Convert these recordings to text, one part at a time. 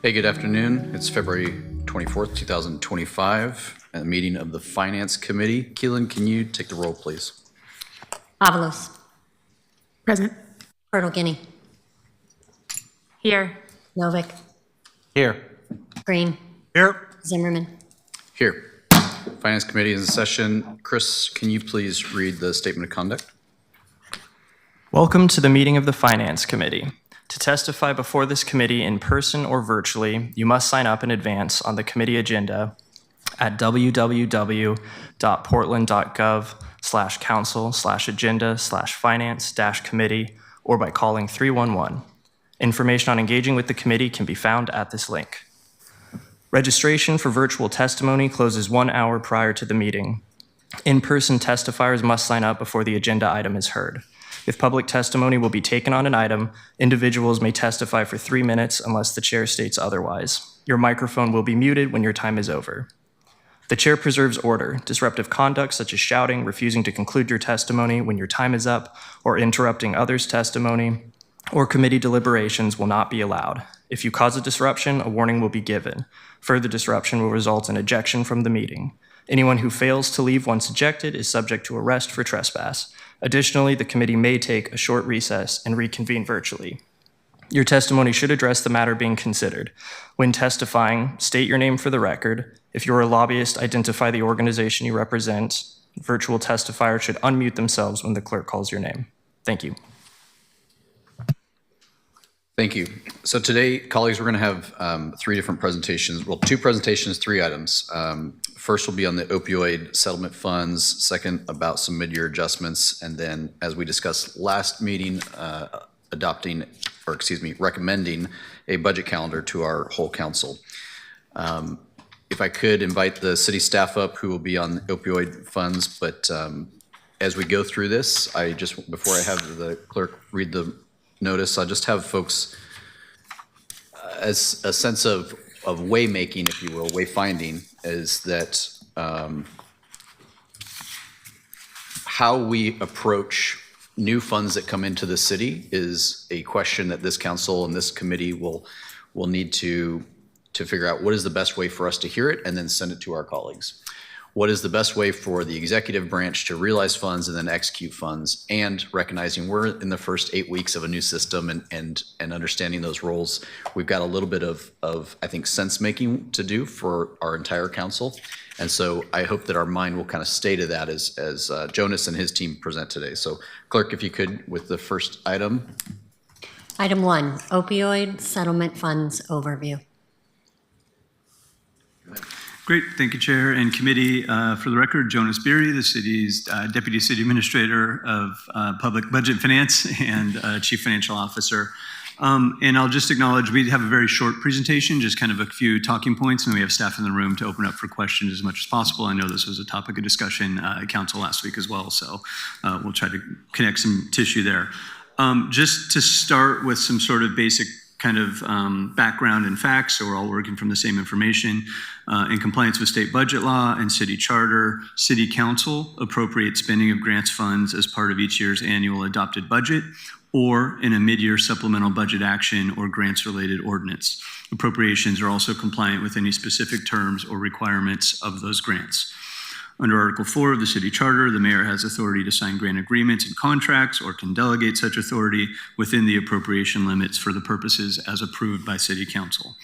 Hey, good afternoon. It's February 24th, 2025, a meeting of the Finance Committee. Keelan, can you take the roll, please? Avalos. Present. Fertile Guinea. Here. Novick. Here. Green. Here. Zimmerman. Here. Finance Committee is in session. Chris, can you please read the statement of conduct? Welcome to the meeting of the Finance Committee. To testify before this committee in person or virtually, you must sign up in advance on the committee agenda at www.portland.gov/council/agenda/finance-committee or by calling 311. Information on engaging with the committee can be found at this link. Registration for virtual testimony closes 1 hour prior to the meeting. In-person testifiers must sign up before the agenda item is heard. If public testimony will be taken on an item, individuals may testify for 3 minutes unless the chair states otherwise. Your microphone will be muted when your time is over. The chair preserves order. Disruptive conduct such as shouting, refusing to conclude your testimony when your time is up, or interrupting others' testimony or committee deliberations will not be allowed. If you cause a disruption, a warning will be given. Further disruption will result in ejection from the meeting. Anyone who fails to leave once ejected is subject to arrest for trespass. Additionally, the committee may take a short recess and reconvene virtually. Your testimony should address the matter being considered. When testifying, state your name for the record. If you're a lobbyist, identify the organization you represent. Virtual testifiers should unmute themselves when the clerk calls your name. Thank you. Thank you. So today, colleagues, we're going to have 3 different presentations. Well, 2 presentations, 3 items. First will be on the opioid settlement funds. Second, about some mid-year adjustments. And then, as we discussed last meeting, recommending a budget calendar to our whole council. If I could invite the city staff up who will be on opioid funds, but as we go through this, before I have the clerk read the notice, I'll just have folks as a sense of way-making, if you will, way-finding, is that how we approach new funds that come into the city is a question that this council and this committee will need to figure out what is the best way for us to hear it and then send it to our colleagues. What is the best way for the executive branch to realize funds and then execute funds, and recognizing we're in the first 8 weeks of a new system and understanding those roles. We've got a little bit of I think, sense making to do for our entire council. And so I hope that our mind will kind of stay to that as Jonas and his team present today. So clerk, if you could, with the first item. Item 1, opioid settlement funds overview. Great, thank you, Chair and Committee. For the record, Jonas Beery, the city's Deputy City Administrator of Public Budget Finance and Chief Financial Officer. And I'll just acknowledge we have a very short presentation, just kind of a few talking points, and we have staff in the room to open up for questions as much as possible. I know this was a topic of discussion at Council last week as well, so we'll try to connect some tissue there. Just to start with some sort of basic kind of background and facts, so we're all working from the same information. In compliance with state budget law and city charter, City Council appropriates spending of grants funds as part of each year's annual adopted budget or in a mid-year supplemental budget action or grants-related ordinance. Appropriations are also compliant with any specific terms or requirements of those grants. Under Article 4 of the City Charter, the mayor has authority to sign grant agreements and contracts or can delegate such authority within the appropriation limits for the purposes as approved by City Council.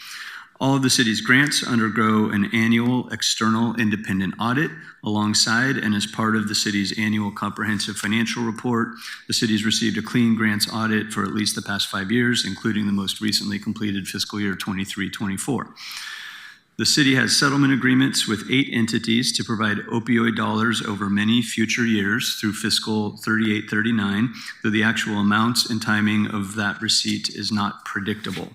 All of the city's grants undergo an annual external independent audit alongside and as part of the city's annual comprehensive financial report. The city's received a clean grants audit for at least the past 5 years, including the most recently completed fiscal year 23-24. The city has settlement agreements with 8 entities to provide opioid dollars over many future years through fiscal 38-39, though the actual amounts and timing of that receipt is not predictable.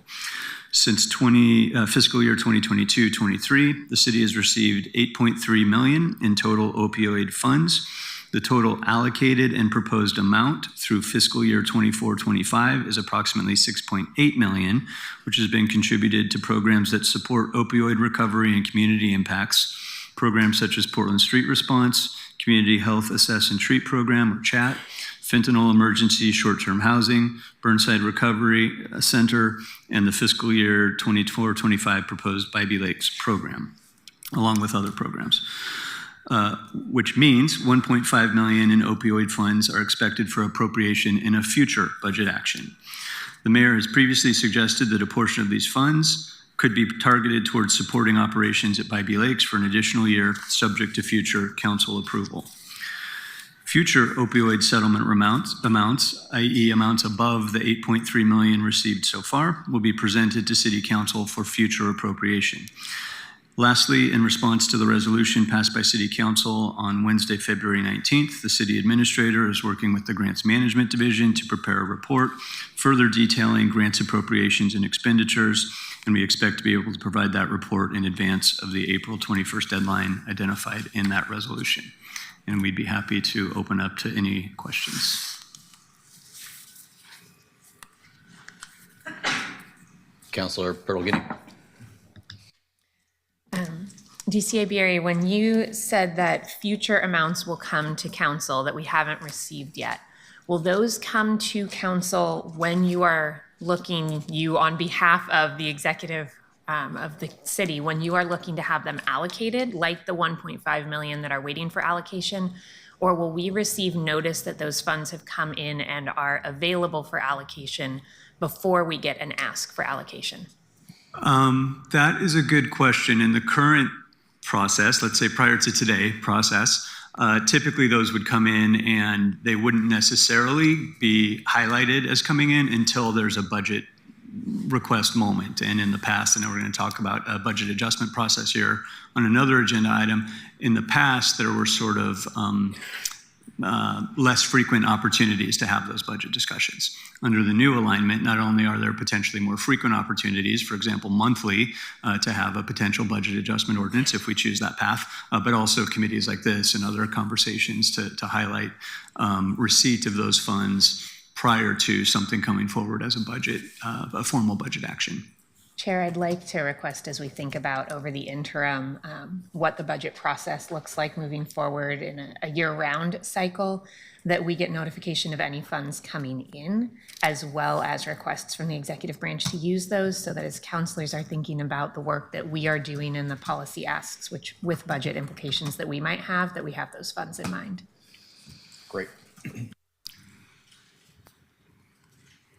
Since fiscal year 2022-23, the city has received $8.3 million in total opioid funds. The total allocated and proposed amount through fiscal year 24-25 is approximately $6.8 million, which has been contributed to programs that support opioid recovery and community impacts, programs such as Portland Street Response, Community Health Assess and Treat Program, or CHAT, Fentanyl Emergency Short-Term Housing, Burnside Recovery Center, and the fiscal year 24-25 proposed Bybee Lakes program, along with other programs. Which means $1.5 million in opioid funds are expected for appropriation in a future budget action. The mayor has previously suggested that a portion of these funds could be targeted towards supporting operations at Bybee Lakes for an additional year, subject to future council approval. Future opioid settlement amounts, i.e. amounts above the $8.3 million received so far, will be presented to City Council for future appropriation. Lastly, in response to the resolution passed by City Council on Wednesday, February 19th, the City Administrator is working with the Grants Management Division to prepare a report further detailing grants appropriations and expenditures, and we expect to be able to provide that report in advance of the April 21st deadline identified in that resolution. And we'd be happy to open up to any questions. Councilor Purtle-Guinea. DCA Berry, when you said that future amounts will come to council that we haven't received yet, will those come to council when you are looking, you on behalf of the executive of the city, when you are looking to have them allocated, like the 1.5 million that are waiting for allocation, or will we receive notice that those funds have come in and are available for allocation before we get an ask for allocation? That is a good question. In the current process, let's say prior to today process, typically those would come in and they wouldn't necessarily be highlighted as coming in until there's a budget request moment. And in the past, I know we're going to talk about a budget adjustment process here on another agenda item. In the past, there were sort of less frequent opportunities to have those budget discussions. Under the new alignment, not only are there potentially more frequent opportunities, for example, monthly, to have a potential budget adjustment ordinance if we choose that path, but also committees like this and other conversations to highlight receipt of those funds prior to something coming forward as a budget, a formal budget action. Chair, I'd like to request, as we think about over the interim, what the budget process looks like moving forward in a year-round cycle, that we get notification of any funds coming in, as well as requests from the executive branch to use those, so that as councilors are thinking about the work that we are doing and the policy asks, which with budget implications that we might have, that we have those funds in mind. Great.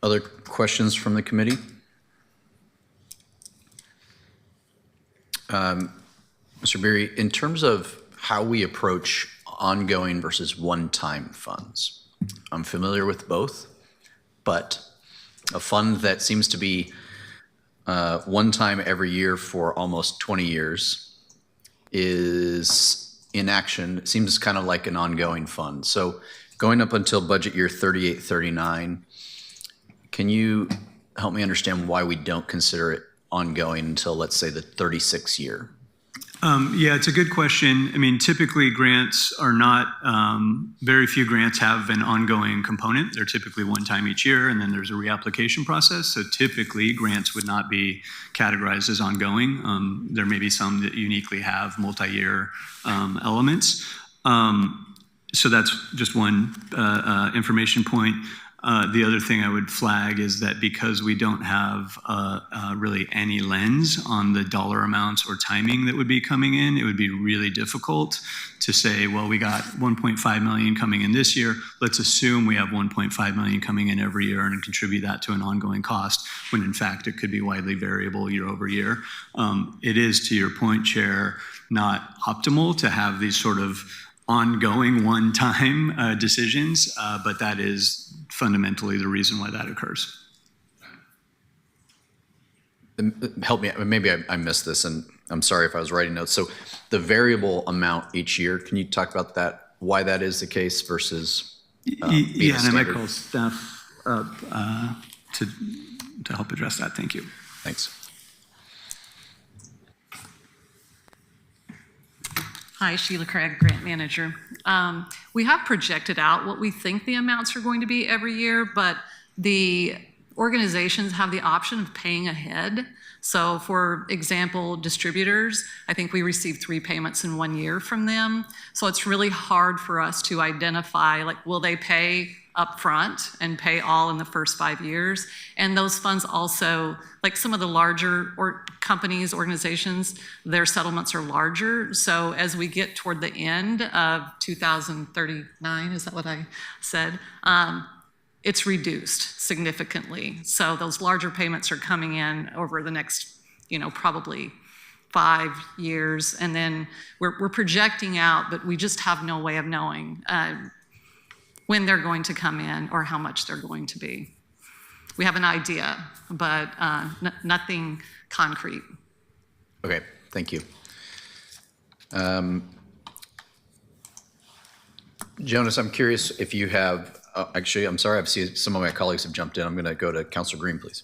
Other questions from the committee? Mr. Beery, in terms of how we approach ongoing versus one-time funds, I'm familiar with both, but a fund that seems to be one time every year for almost 20 years is in action. It seems kind of like an ongoing fund. So going up until budget year 38, 39, can you help me understand why we don't consider it ongoing until, let's say, the 36th year? Yeah, it's a good question. I mean, typically grants are not, very few grants have an ongoing component. They're typically one time each year, and then there's a reapplication process. So typically grants would not be categorized as ongoing. There may be some that uniquely have multi-year elements. So that's just one information point. The other thing I would flag is that because we don't have really any lens on the dollar amounts or timing that would be coming in, it would be really difficult to say, well, we got 1.5 million coming in this year. Let's assume we have 1.5 million coming in every year and contribute that to an ongoing cost, when in fact it could be widely variable year over year. It is, to your point, Chair, not optimal to have these sort of ongoing one-time decisions, but that is fundamentally the reason why that occurs. Help me, maybe I missed this, and I'm sorry if I was writing notes. So the variable amount each year, can you talk about that, why that is the case versus being and I might call staff up to help address that. Thank you. Thanks. Hi, Sheila Craig, Grant Manager. We have projected out what we think the amounts are going to be every year, but the organizations have the option of paying ahead. So for example, distributors, I think we received 3 payments in 1 year from them. So it's really hard for us to identify, like, will they pay upfront and pay all in the first 5 years. And those funds also, like some of the larger companies, organizations, their settlements are larger. So as we get toward the end of 2039, is that what I said? It's reduced significantly. So those larger payments are coming in over the next, probably 5 years. And then we're projecting out, but we just have no way of knowing when they're going to come in or how much they're going to be. We have an idea, but nothing concrete. Okay, thank you. Jonas, I'm curious if you have, actually, I'm sorry, I've seen some of my colleagues have jumped in. I'm going to go to Councilor Green, please.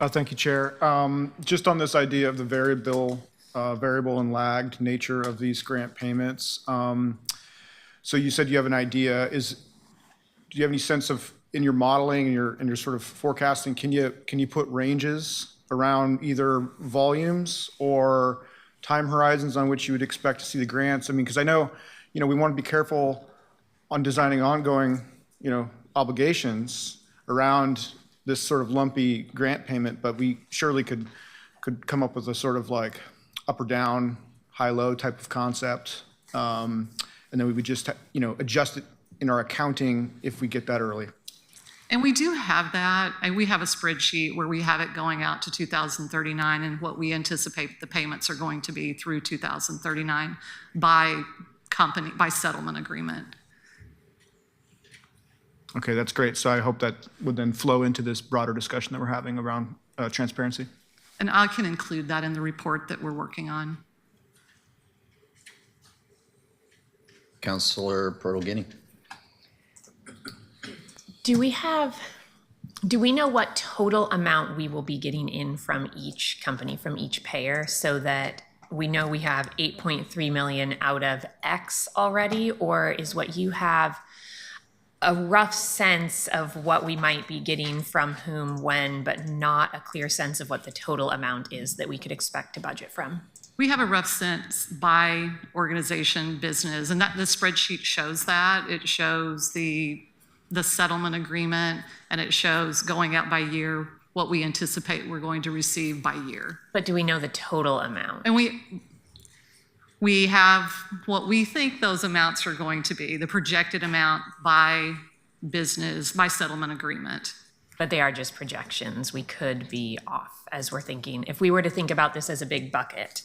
Thank you, Chair. Just on this idea of the variable and lagged nature of these grant payments. So you said you have an idea. Do you have any sense of, in your modeling and your sort of forecasting, can you put ranges around either volumes or time horizons on which you would expect to see the grants? I mean, because I know, we want to be careful on designing ongoing, obligations around this sort of lumpy grant payment, but we surely could come up with a sort of like up or down, high-low type of concept. And then we would just, adjust it in our accounting if we get that early. And we do have that, and we have a spreadsheet where we have it going out to 2039 and what we anticipate the payments are going to be through 2039 by settlement agreement. Okay, that's great. So I hope that would then flow into this broader discussion that we're having around transparency. And I can include that in the report that we're working on. Councilor Pertle-Guiney. Do we know what total amount we will be getting in from each company, from each payer, so that we know we have 8.3 million out of X already? Or is what you have a rough sense of what we might be getting from whom, when, but not a clear sense of what the total amount is that we could expect to budget from? We have a rough sense by organization, business, and that the spreadsheet shows that. It shows the settlement agreement, and it shows going out by year what we anticipate we're going to receive by year. But do we know the total amount? And we have what we think those amounts are going to be, the projected amount by business, by settlement agreement. But they are just projections. We could be off as we're thinking. If we were to think about this as a big bucket,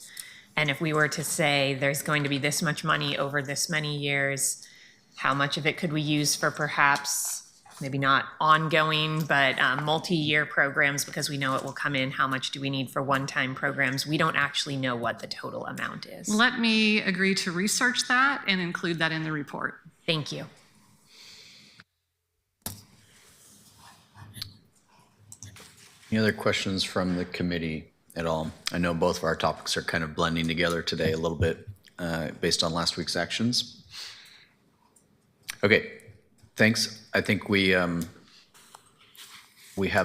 and if we were to say there's going to be this much money over this many years, how much of it could we use for perhaps, maybe not ongoing, but multi-year programs because we know it will come in? How much do we need for one-time programs? We don't actually know what the total amount is. Let me agree to research that and include that in the report. Thank you. Any other questions from the committee at all? I know both of our topics are kind of blending together today a little bit based on last week's actions. Okay, thanks. I think we have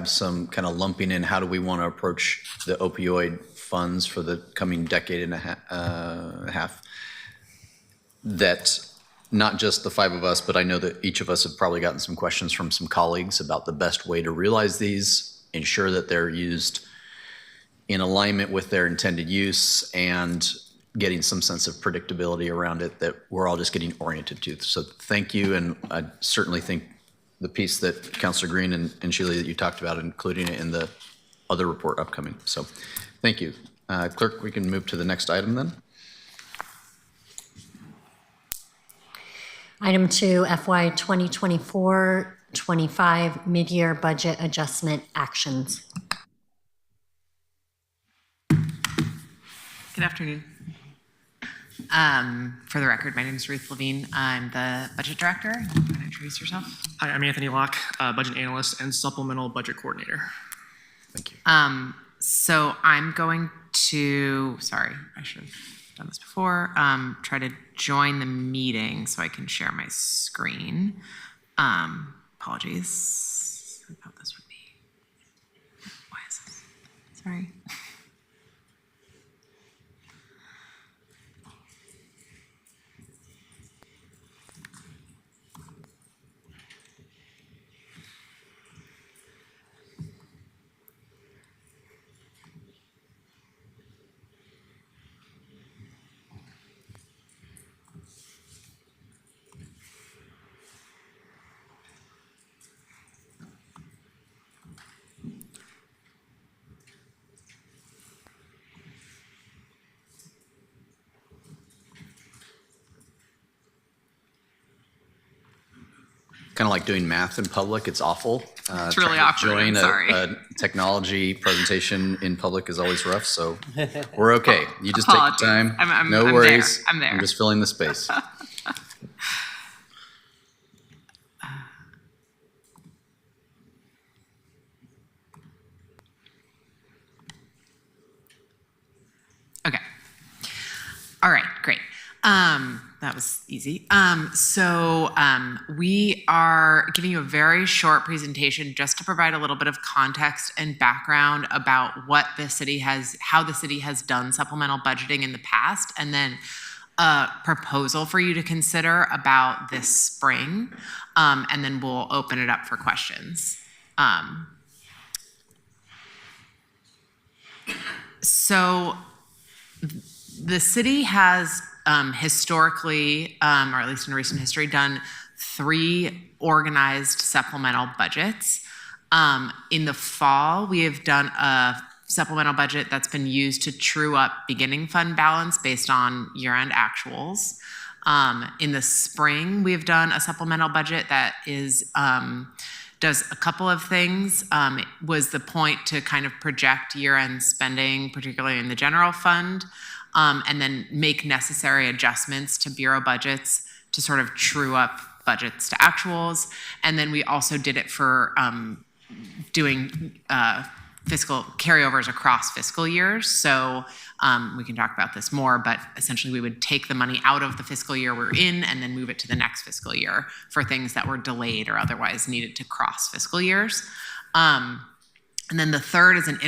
some kind of lumping in. How do we want to approach the opioid funds for the coming decade and a half? That not just the five of us, but I know that each of us have probably gotten some questions from some colleagues about the best way to realize these, ensure that they're used in alignment with their intended use, and getting some sense of predictability around it that we're all just getting oriented to. So thank you, and I certainly think the piece that Councilor Green and Sheila that you talked about, including it in the other report upcoming. So thank you. Clerk, we can move to the next item then. Item 2, FY 2024-25 mid-year budget adjustment actions. Good afternoon. For the record, my name is Ruth Levine. I'm the budget director. You want to introduce yourself? Hi, I'm Anthony Locke, budget analyst and supplemental budget coordinator. Thank you. So I'm going to, sorry, I should have done this before, try to join the meeting so I can share my screen. Apologies. I thought this would be, why is this? Sorry. kind of like doing math in public. It's awful. It's really Trying to awkward, I'm join sorry. a technology presentation in public is always rough, so we're okay. You just take Apologies. the time. I'm No there. worries. I'm there. I'm just filling the space. Okay. All right, great. That was easy. We are giving you a very short presentation just to provide a little bit of context and background about how the city has done supplemental budgeting in the past, and then a proposal for you to consider about this spring, and then we'll open it up for questions. The city has historically, or at least in recent history, done 3 organized supplemental budgets. In the fall, we have done a supplemental budget that's been used to true up beginning fund balance based on year-end actuals. In the spring, we have done a supplemental budget that does a couple of things. It was the point to kind of project year-end spending, particularly in the general fund, and then make necessary adjustments to bureau budgets to sort of true up budgets to actuals. And then we also did it for doing fiscal carryovers across fiscal years. So we can talk about this more, but essentially we would take the money out of the fiscal year we're in and then move it to the next fiscal year for things that were delayed or otherwise needed to cross fiscal years. And then the third is an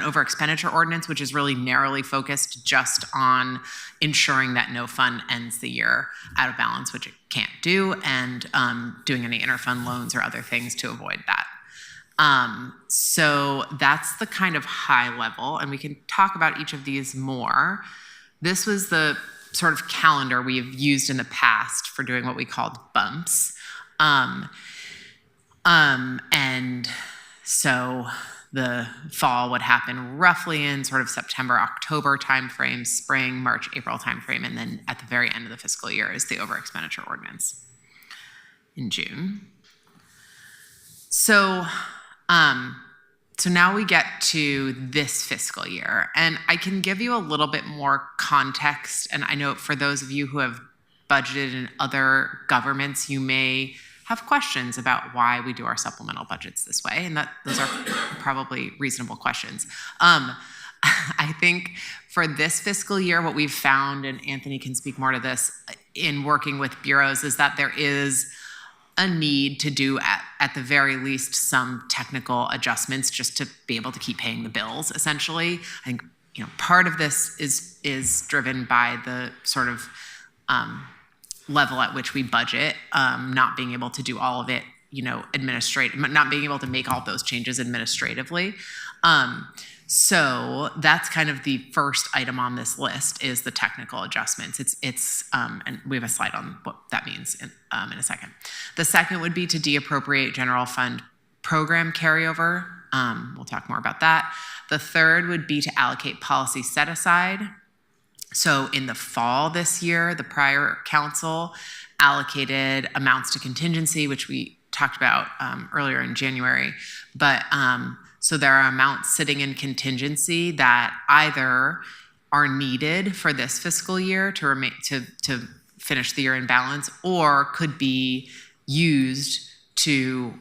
over expenditure ordinance, which is really narrowly focused just on ensuring that no fund ends the year out of balance, which it can't do, and doing any interfund loans or other things to avoid that. So that's the kind of high level, and we can talk about each of these more. This was the sort of calendar we've used in the past for doing what we called bumps. And so the fall would happen roughly in sort of September, October timeframe, spring, March, April timeframe, and then at the very end of the fiscal year is the over expenditure ordinance in June. So now we get to this fiscal year, and I can give you a little bit more context. And I know for those of you who have budgeted in other governments, you may have questions about why we do our supplemental budgets this way, and those are probably reasonable questions. I think for this fiscal year, what we've found, and Anthony can speak more to this, in working with bureaus, is that there is a need to do at the very least some technical adjustments just to be able to keep paying the bills, essentially. I think part of this is driven by the sort of level at which we budget, not being able to do all of it, not being able to make all those changes administratively. So that's kind of the first item on this list is the technical adjustments. And we have a slide on what that means in a second. The second would be to deappropriate general fund program carryover. We'll talk more about that. The third would be to allocate policy set aside. So in the fall this year, the prior council allocated amounts to contingency, which we talked about earlier in January. But so there are amounts sitting in contingency that either are needed for this fiscal year to finish the year in balance, or could be used to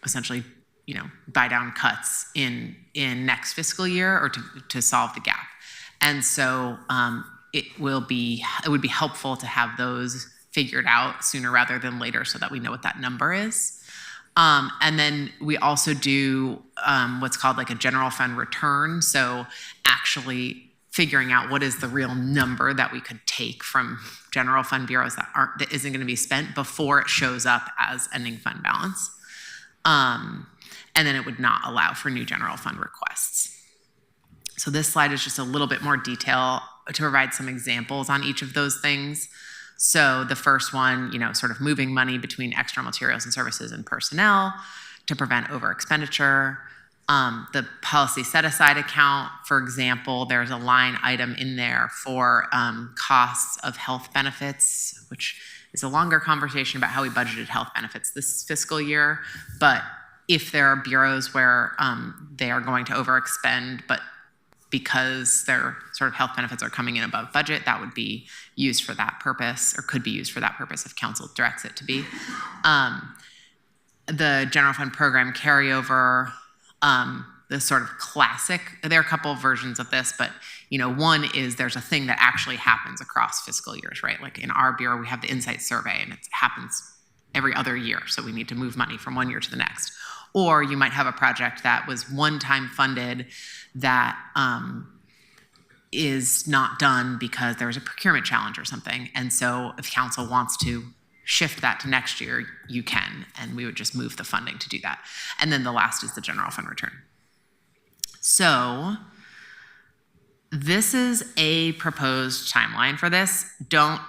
essentially buy down cuts in next fiscal year or to solve the gap. And so it would be helpful to have those figured out sooner rather than later so that we know what that number is. And then we also do what's called like a general fund return. So actually figuring out what is the real number that we could take from general fund bureaus that isn't going to be spent before it shows up as ending fund balance. And then it would not allow for new general fund requests. So this slide is just a little bit more detail to provide some examples on each of those things. So the first one, sort of moving money between external materials and services and personnel to prevent over expenditure. The policy set aside account, for example, there's a line item in there for costs of health benefits, which is a longer conversation about how we budgeted health benefits this fiscal year. But if there are bureaus where they are going to overexpend, but because their sort of health benefits are coming in above budget, that would be used for that purpose, or could be used for that purpose if council directs it to be. The general fund program carryover, the sort of classic, there are a couple of versions of this, but one is there's a thing that actually happens across fiscal years, right? Like in our bureau, we have the Insight Survey, and it happens every other year, so we need to move money from one year to the next. Or you might have a project that was one-time funded that is not done because there was a procurement challenge or something. And so if council wants to shift that to next year, you can, and we would just move the funding to do that. And then the last is the general fund return. So this is a proposed timeline for this. Don't,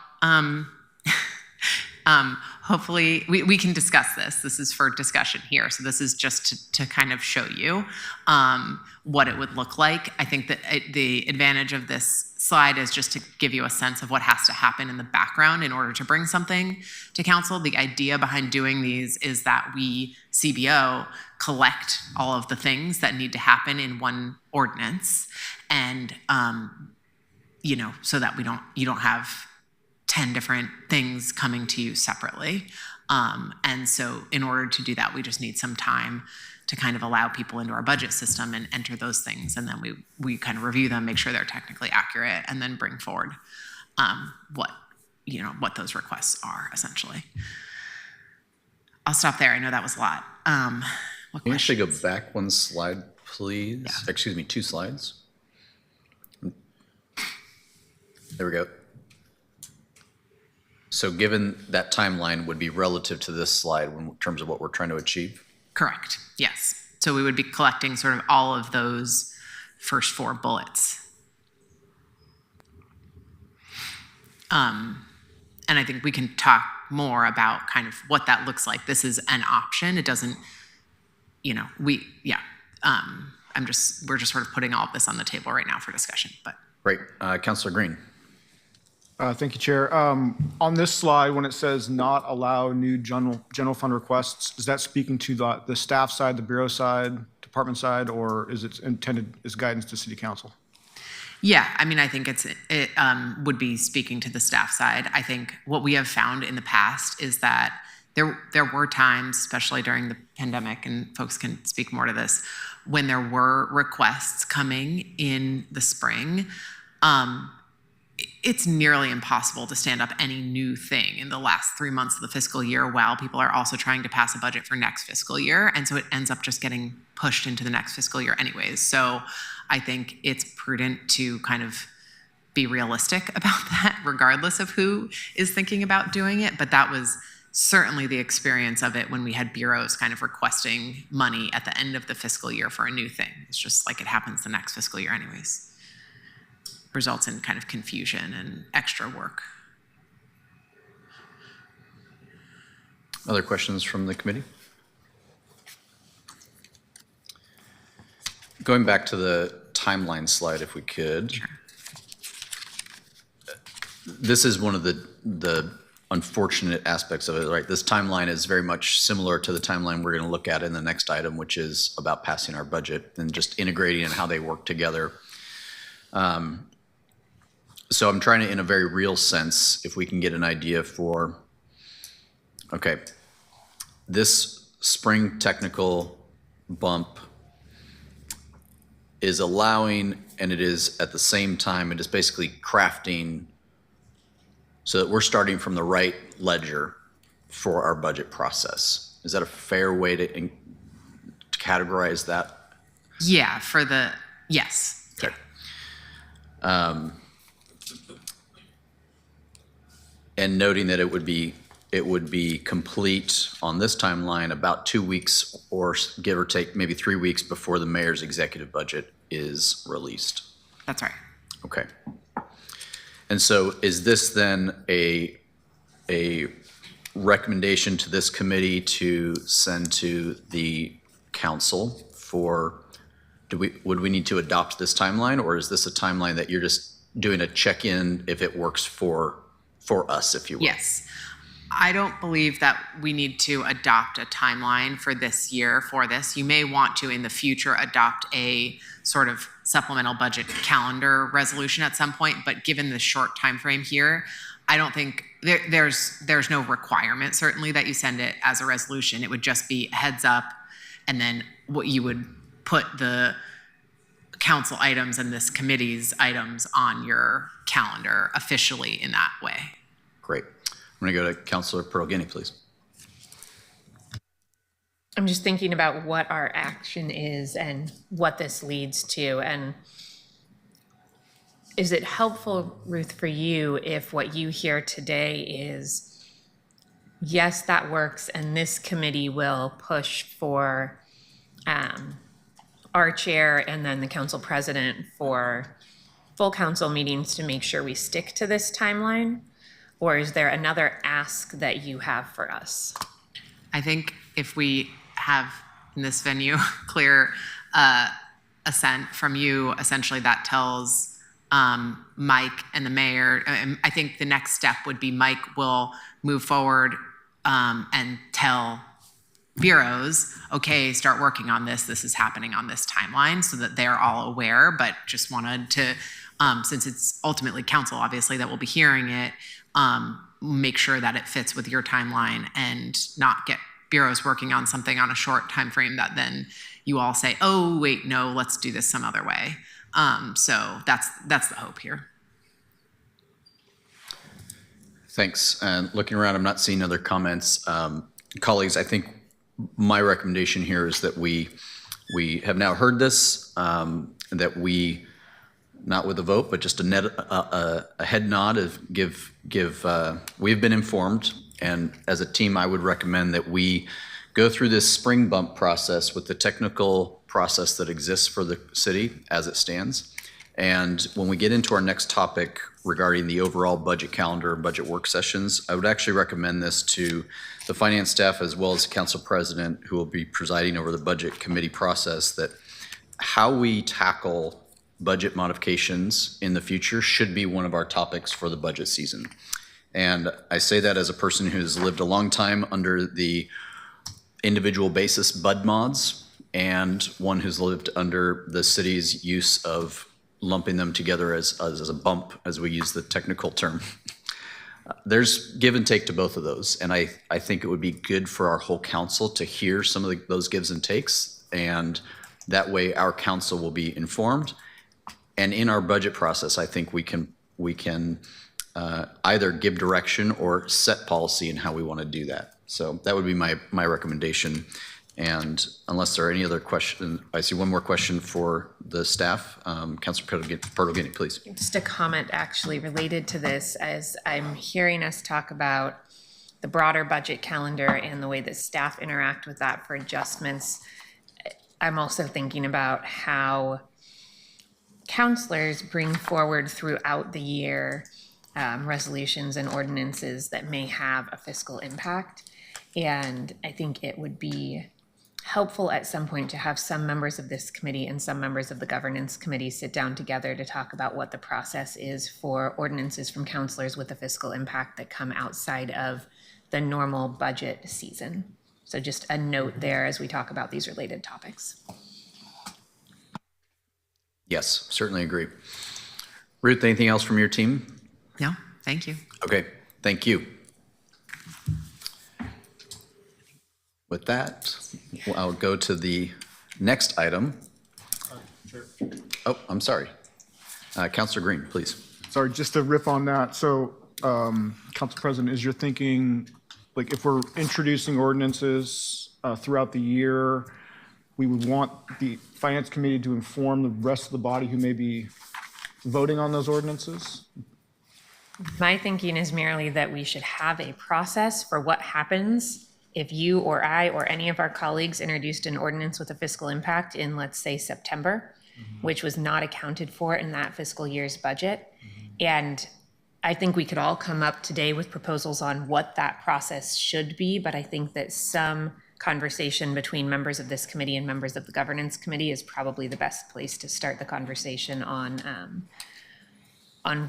hopefully, we can discuss this. This is for discussion here. So this is just to kind of show you what it would look like. I think that the advantage of this slide is just to give you a sense of what has to happen in the background in order to bring something to council. The idea behind doing these is that we, CBO, collect all of the things that need to happen in one ordinance, and so that you don't have 10 different things coming to you separately. And so in order to do that, we just need some time to kind of allow people into our budget system and enter those things. And then we kind of review them, make sure they're technically accurate, and then bring forward what those requests are, essentially. I'll stop there. I know that was a lot. What Can you actually go questions? back one slide, please? Yeah. Excuse me, 2 slides. There we go. So given that timeline would be relative to this slide in terms of what we're trying to achieve? Correct, yes. So we would be collecting sort of all of those first 4 bullets. And I think we can talk more about kind of what that looks like. This is an option. It doesn't, we're just sort of putting all of this on the table right now for discussion, but. Great. Councilor Green. Thank you, Chair. On this slide, when it says not allow new general fund requests, is that speaking to the staff side, the bureau side, department side, or is it intended as guidance to city council? Yeah, I mean, I think it would be speaking to the staff side. I think what we have found in the past is that there were times, especially during the pandemic, and folks can speak more to this, when there were requests coming in the spring. It's nearly impossible to stand up any new thing in the last 3 months of the fiscal year while people are also trying to pass a budget for next fiscal year. And so it ends up just getting pushed into the next fiscal year anyways. So I think it's prudent to kind of be realistic about that, regardless of who is thinking about doing it. But that was certainly the experience of it when we had bureaus kind of requesting money at the end of the fiscal year for a new thing. It's just like it happens the next fiscal year anyways. Results in kind of confusion and extra work. Other questions from the committee? Going back to the timeline slide, if we could. Sure. This is one of the unfortunate aspects of it, right? This timeline is very much similar to the timeline we're going to look at in the next item, which is about passing our budget and just integrating and how they work together. So I'm trying to, in a very real sense, if we can get an idea for, okay, this spring technical bump is allowing, and it is at the same time, it is basically crafting so that we're starting from the right ledger for our budget process. Is that a fair way to categorize that? Yeah, yes. Okay. And noting that it would be complete on this timeline about 2 weeks, or give or take maybe 3 weeks before the mayor's executive budget is released. That's right. Okay. And so is this then a recommendation to this committee to send to the council for, would we need to adopt this timeline, or is this a timeline that you're just doing a check-in if it works for us, if you will? Yes. I don't believe that we need to adopt a timeline for this year for this. You may want to in the future adopt a sort of supplemental budget calendar resolution at some point, but given the short time frame here, I don't think there's no requirement certainly that you send it as a resolution. It would just be a heads up, and then what you would put the council items and this committee's items on your calendar officially in that way. Great. I'm going to go to Councilor Pearl Guinea, please. I'm just thinking about what our action is and what this leads to. And is it helpful, Ruth, for you if what you hear today is, yes, that works, and this committee will push for our chair and then the council president for full council meetings to make sure we stick to this timeline? Or is there another ask that you have for us? I think if we have in this venue clear assent from you, essentially that tells Mike and the mayor. I think the next step would be Mike will move forward and tell bureaus, okay, start working on this. This is happening on this timeline so that they're all aware, but just wanted to, since it's ultimately council, obviously, that will be hearing it, make sure that it fits with your timeline and not get bureaus working on something on a short time frame that then you all say, oh, wait, no, let's do this some other way. So that's the hope here. Thanks. And looking around, I'm not seeing other comments. Colleagues, I think my recommendation here is that we have now heard this, that we, not with a vote, but just a head nod of we've been informed. And as a team, I would recommend that we go through this spring bump process with the technical process that exists for the city as it stands. And when we get into our next topic regarding the overall budget calendar, budget work sessions, I would actually recommend this to the finance staff as well as the council president who will be presiding over the budget committee process, that how we tackle budget modifications in the future should be one of our topics for the budget season. And I say that as a person who's lived a long time under the individual basis bud mods and one who's lived under the city's use of lumping them together as a bump, as we use the technical term. There's give and take to both of those. And I think it would be good for our whole council to hear some of those gives and takes. And that way our council will be informed. And in our budget process, I think we can either give direction or set policy in how we want to do that. So that would be my recommendation. And unless there are any other questions, I see one more question for the staff. Councilor Pearl-Guinea, please. Just a comment actually related to this, as I'm hearing us talk about the broader budget calendar and the way that staff interact with that for adjustments. I'm also thinking about how counselors bring forward throughout the year resolutions and ordinances that may have a fiscal impact. And I think it would be helpful at some point to have some members of this committee and some members of the governance committee sit down together to talk about what the process is for ordinances from counselors with a fiscal impact that come outside of the normal budget season. So just a note there as we talk about these related topics. Yes, certainly agree. Ruth, anything else from your team? No, thank you. Okay, thank you. With that, I'll go to the next item. Oh, I'm sorry. Councilor Green, please. Sorry, just to riff on that. So, Council President, is your thinking, like if we're introducing ordinances throughout the year, we would want the Finance Committee to inform the rest of the body who may be voting on those ordinances? My thinking is merely that we should have a process for what happens if you or I or any of our colleagues introduced an ordinance with a fiscal impact in, let's say, September, which was not accounted for in that fiscal year's budget. And I think we could all come up today with proposals on what that process should be, but I think that some conversation between members of this committee and members of the governance committee is probably the best place to start the conversation on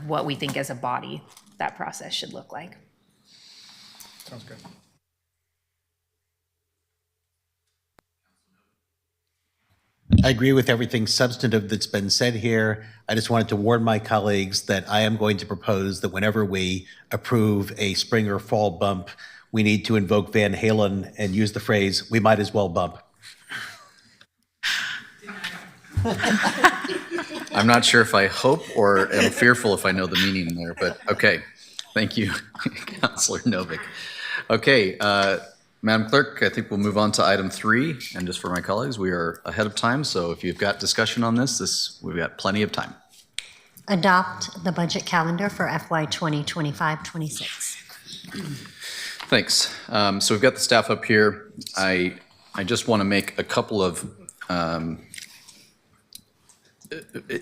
what we think as a body that process should look like. Sounds good. I agree with everything substantive that's been said here. I just wanted to warn my colleagues that I am going to propose that whenever we approve a spring or fall bump, we need to invoke Van Halen and use the phrase, "We might as well bump." I'm not sure if I hope or am fearful if I know the meaning there, but okay. Thank you, Councilor Novick. Okay, Madam Clerk, I think we'll move on to item 3. And just for my colleagues, we are ahead of time, so if you've got discussion on this, we've got plenty of time. Adopt the budget calendar for FY 2025-26. Thanks. So we've got the staff up here. I just want to make a couple of,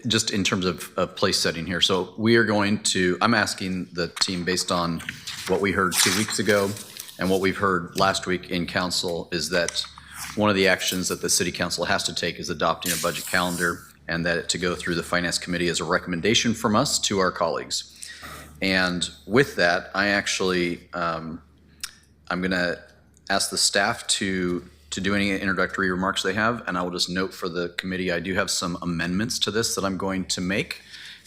just in terms of place setting here. So we are going to, I'm asking the team based on what we heard 2 weeks ago and what we've heard last week in council is that one of the actions that the city council has to take is adopting a budget calendar and that to go through the finance committee as a recommendation from us to our colleagues. And with that, I actually, I'm going to ask the staff to do any introductory remarks they have, and I will just note for the committee, I do have some amendments to this that I'm going to make.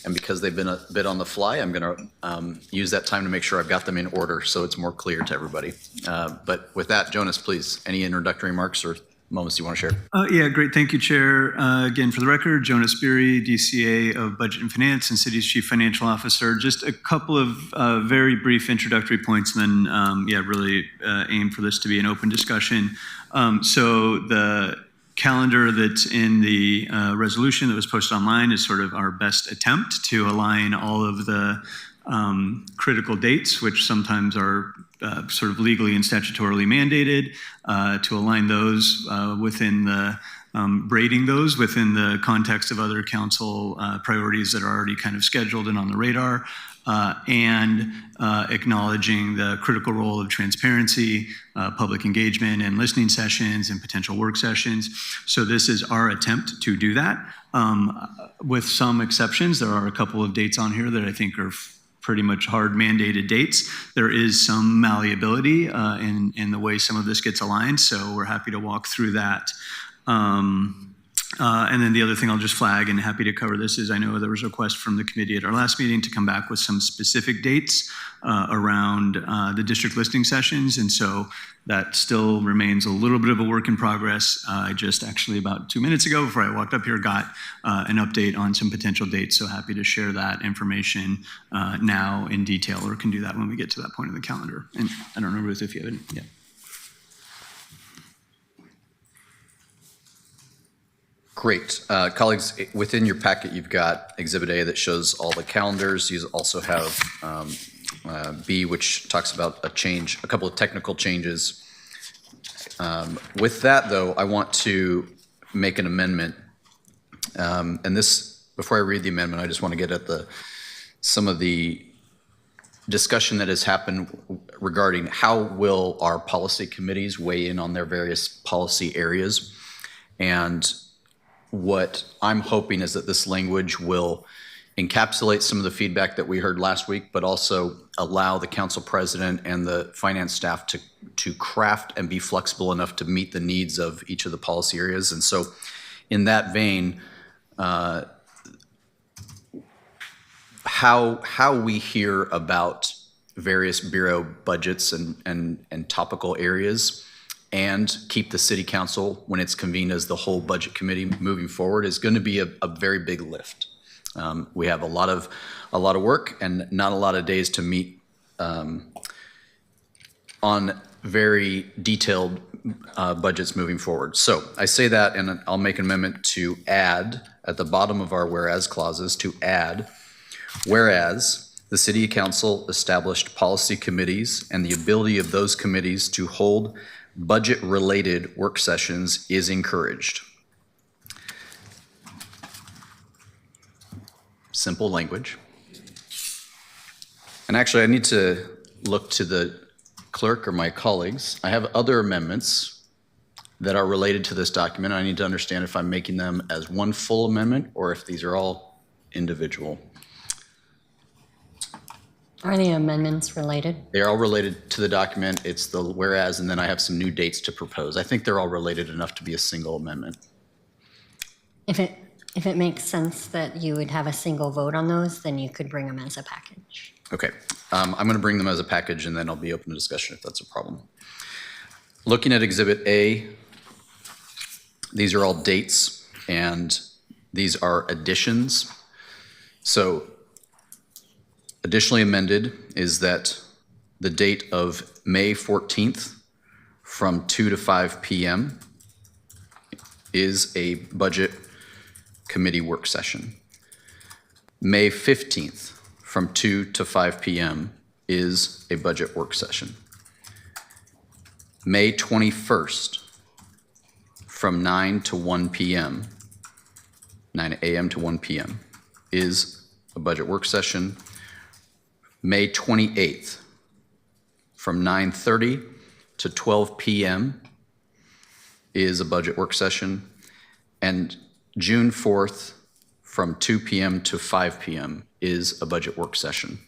And because they've been a bit on the fly, I'm going to use that time to make sure I've got them in order so it's more clear to everybody. But with that, Jonas, please, any introductory remarks or moments you want to share? Yeah, great. Thank you, Chair. Again, for the record, Jonas Beery, DCA of Budget and Finance and City's Chief Financial Officer. Just a couple of very brief introductory points and then, really aim for this to be an open discussion. So the calendar that's in the resolution that was posted online is sort of our best attempt to align all of the critical dates, which sometimes are sort of legally and statutorily mandated, to align those within the braiding those within the context of other council priorities that are already kind of scheduled and on the radar, and acknowledging the critical role of transparency, public engagement, and listening sessions and potential work sessions. So this is our attempt to do that. With some exceptions, there are a couple of dates on here that I think are pretty much hard mandated dates. There is some malleability in the way some of this gets aligned, so we're happy to walk through that. And then the other thing I'll just flag, and happy to cover this, is I know there was a request from the committee at our last meeting to come back with some specific dates around the district listing sessions, and so that still remains a little bit of a work in progress. I just actually about 2 minutes ago, before I walked up here, got an update on some potential dates, so happy to share that information now in detail, or can do that when we get to that point in the calendar. And I don't know, Ruth, if you have it. Yeah. Great. Colleagues, within your packet, you've got Exhibit A that shows all the calendars. You also have B, which talks about a couple of technical changes. With that, though, I want to make an amendment. And this, before I read the amendment, I just want to get at some of the discussion that has happened regarding how will our policy committees weigh in on their various policy areas. And what I'm hoping is that this language will encapsulate some of the feedback that we heard last week, but also allow the council president and the finance staff to craft and be flexible enough to meet the needs of each of the policy areas. And so in that vein, how we hear about various bureau budgets and topical areas and keep the city council, when it's convened as the whole budget committee moving forward, is going to be a very big lift. We have a lot of work and not a lot of days to meet on very detailed budgets moving forward. So I say that, and I'll make an amendment to add at the bottom of our whereas clauses to add, whereas the city council established policy committees and the ability of those committees to hold budget-related work sessions is encouraged. Simple language. And actually, I need to look to the clerk or my colleagues. I have other amendments that are related to this document. I need to understand if I'm making them as one full amendment or if these are all individual. Are the amendments related? They're all related to the document. It's the whereas, and then I have some new dates to propose. I think they're all related enough to be a single amendment. If it makes sense that you would have a single vote on those, then you could bring them as a package. Okay, I'm going to bring them as a package, and then I'll be open to discussion if that's a problem. Looking at Exhibit A, these are all dates, and these are additions. So additionally amended is that the date of May 14th from 2 to 5 p.m. is a budget committee work session. May 15th from 2 to 5 p.m. is a budget work session. May 21st from 9 to 1 p.m., 9 a.m. to 1 p.m. is a budget work session. May 28th from 9:30 to 12 p.m. is a budget work session. And June 4th from 2 p.m. to 5 p.m. is a budget work session.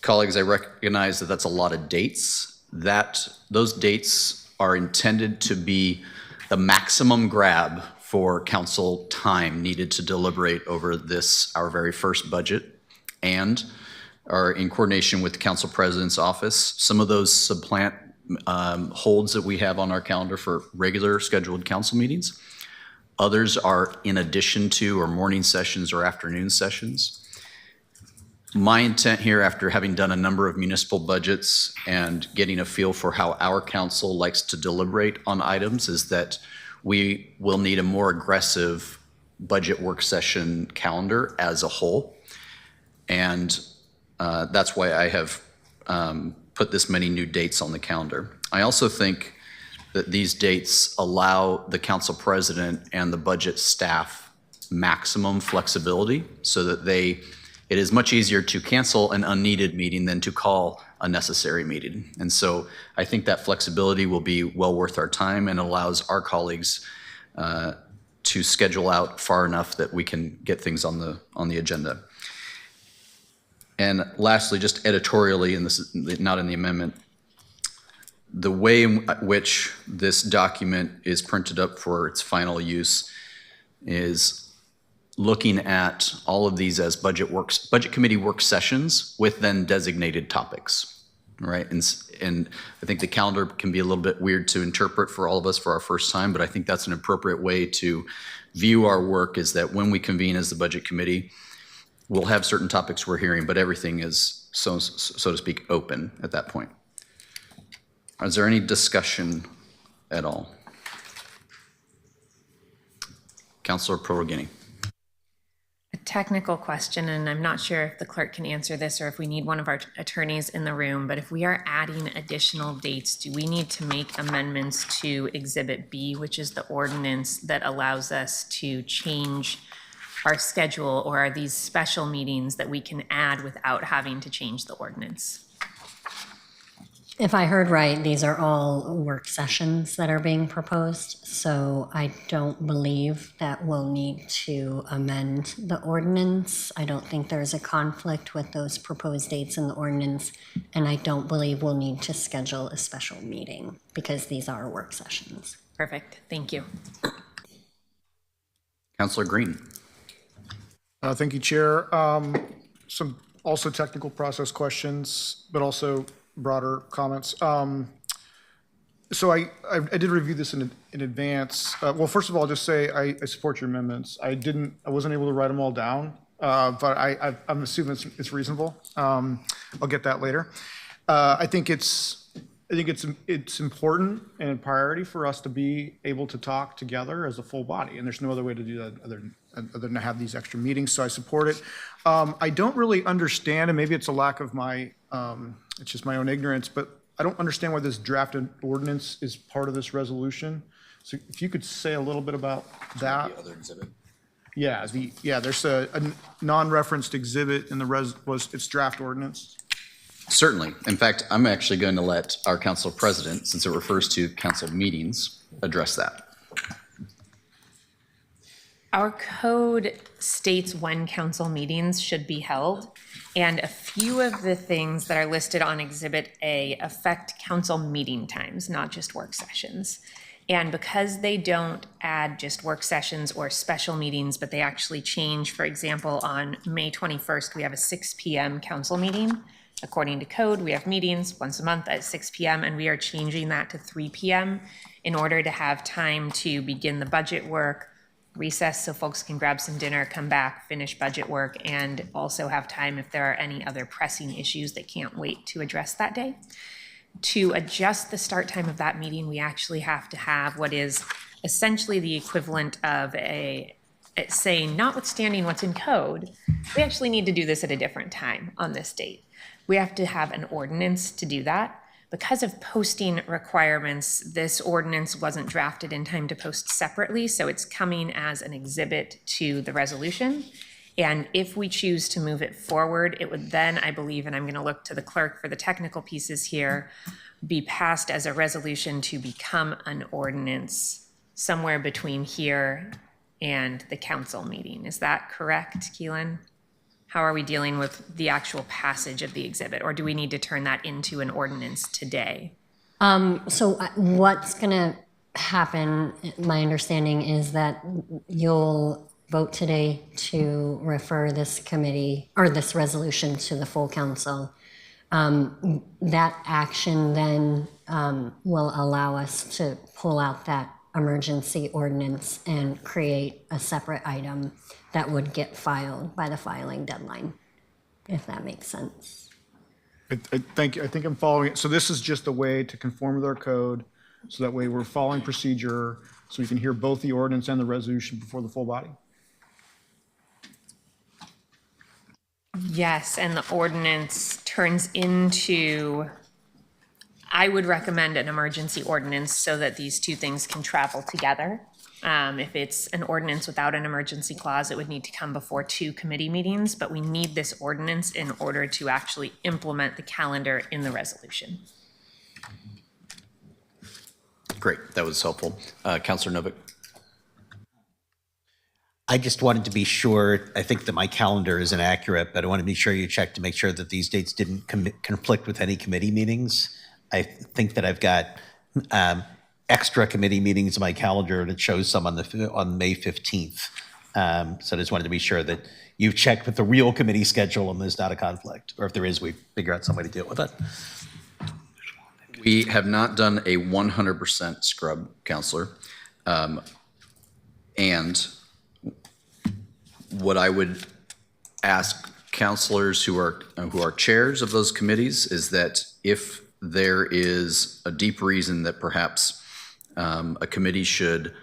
Colleagues, I recognize that that's a lot of dates. Those dates are intended to be the maximum grab for council time needed to deliberate over this, our very first budget, and are in coordination with the council president's office. Some of those supplant holds that we have on our calendar for regular scheduled council meetings. Others are in addition to or morning sessions or afternoon sessions. My intent here, after having done a number of municipal budgets and getting a feel for how our council likes to deliberate on items, is that we will need a more aggressive budget work session calendar as a whole. And that's why I have put this many new dates on the calendar. I also think that these dates allow the council president and the budget staff maximum flexibility so that it is much easier to cancel an unneeded meeting than to call a necessary meeting. And so I think that flexibility will be well worth our time and allows our colleagues to schedule out far enough that we can get things on the agenda. And lastly, just editorially, and this is not in the amendment, the way in which this document is printed up for its final use is looking at all of these as budget committee work sessions with then designated topics, right? And I think the calendar can be a little bit weird to interpret for all of us for our first time, but I think that's an appropriate way to view our work, is that when we convene as the budget committee, we'll have certain topics we're hearing, but everything is, so to speak, open at that point. Is there any discussion at all? Councilor Prorogini. A technical question, and I'm not sure if the clerk can answer this or if we need one of our attorneys in the room, but if we are adding additional dates, do we need to make amendments to Exhibit B, which is the ordinance that allows us to change our schedule, or are these special meetings that we can add without having to change the ordinance? If I heard right, these are all work sessions that are being proposed, so I don't believe that we'll need to amend the ordinance. I don't think there's a conflict with those proposed dates in the ordinance, and I don't believe we'll need to schedule a special meeting because these are work sessions. Perfect, thank you. Councilor Green. Thank you, Chair. Some also technical process questions, but also broader comments. So I did review this in advance. Well, first of all, I'll just say I support your amendments. I wasn't able to write them all down, but I'm assuming it's reasonable. I'll get that later. I think it's important and a priority for us to be able to talk together as a full body, and there's no other way to do that other than to have these extra meetings, so I support it. I don't really understand, and maybe it's a lack of it's just my own ignorance, but I don't understand why this drafted ordinance is part of this resolution. So if you could say a little bit about that. The other exhibit. Yeah, there's a non-referenced exhibit in the it's draft ordinance. Certainly. In fact, I'm actually going to let our council president, since it refers to council meetings, address that. Our code states when council meetings should be held, and a few of the things that are listed on Exhibit A affect council meeting times, not just work sessions. And because they don't add just work sessions or special meetings, but they actually change, for example, on May 21st, we have a 6 p.m. council meeting. According to code, we have meetings once a month at 6 p.m., and we are changing that to 3 p.m. in order to have time to begin the budget work, recess so folks can grab some dinner, come back, finish budget work, and also have time if there are any other pressing issues that can't wait to address that day. To adjust the start time of that meeting, we actually have to have what is essentially the equivalent of saying, notwithstanding what's in code, we actually need to do this at a different time on this date. We have to have an ordinance to do that. Because of posting requirements, this ordinance wasn't drafted in time to post separately, so it's coming as an exhibit to the resolution. And if we choose to move it forward, it would then, I believe, and I'm going to look to the clerk for the technical pieces here, be passed as a resolution to become an ordinance somewhere between here and the council meeting. Is that correct, Keelan? How are we dealing with the actual passage of the exhibit, or do we need to turn that into an ordinance today? So what's going to happen, my understanding is that you'll vote today to refer this committee or this resolution to the full council. That action then will allow us to pull out that emergency ordinance and create a separate item that would get filed by the filing deadline, if that makes sense. I think I'm following it. So this is just a way to conform with our code, so that way we're following procedure, so we can hear both the ordinance and the resolution before the full body. Yes, and the ordinance turns into, I would recommend an emergency ordinance so that these two things can travel together. If it's an ordinance without an emergency clause, it would need to come before 2 committee meetings, but we need this ordinance in order to actually implement the calendar in the resolution. Great, that was helpful. Councilor Novick. I just wanted to be sure, I think that my calendar is inaccurate, but I want to be sure you check to make sure that these dates didn't conflict with any committee meetings. I think that I've got extra committee meetings in my calendar, and it shows some on May 15th. So I just wanted to be sure that you've checked with the real committee schedule and there's not a conflict, or if there is, we figure out some way to deal with it. We have not done a 100% scrub, Counselor. And what I would ask counselors who are chairs of those committees is that if there is a deep reason that perhaps a committee should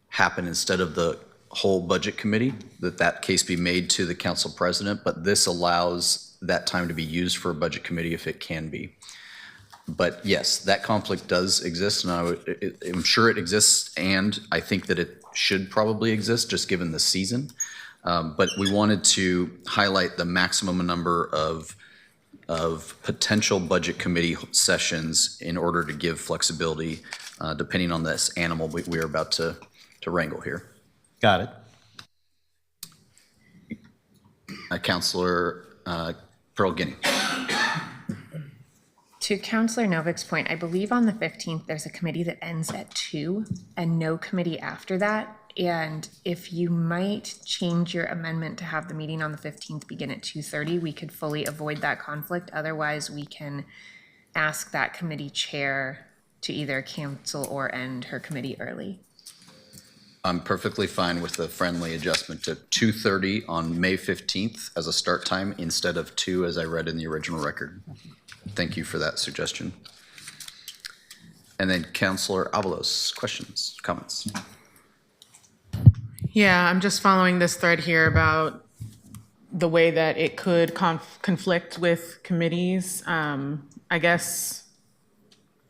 happen instead of the whole budget committee, that case be made to the council president, but this allows that time to be used for a budget committee if it can be. But yes, that conflict does exist, and I'm sure it exists, and I think that it should probably exist just given the season. But we wanted to highlight the maximum number of potential budget committee sessions in order to give flexibility, depending on this animal we are about to wrangle here. Got it. Councilor Pearl Guinea. To Councilor Novick's point, I believe on the 15th, there's a committee that ends at 2 and no committee after that. And if you might change your amendment to have the meeting on the 15th begin at 2:30, we could fully avoid that conflict. Otherwise, we can ask that committee chair to either cancel or end her committee early. I'm perfectly fine with the friendly adjustment to 2:30 on May 15th as a start time instead of 2 as I read in the original record. Thank you for that suggestion. And then Councilor Avalos, questions, comments? Yeah, I'm just following this thread here about the way that it could conflict with committees. I guess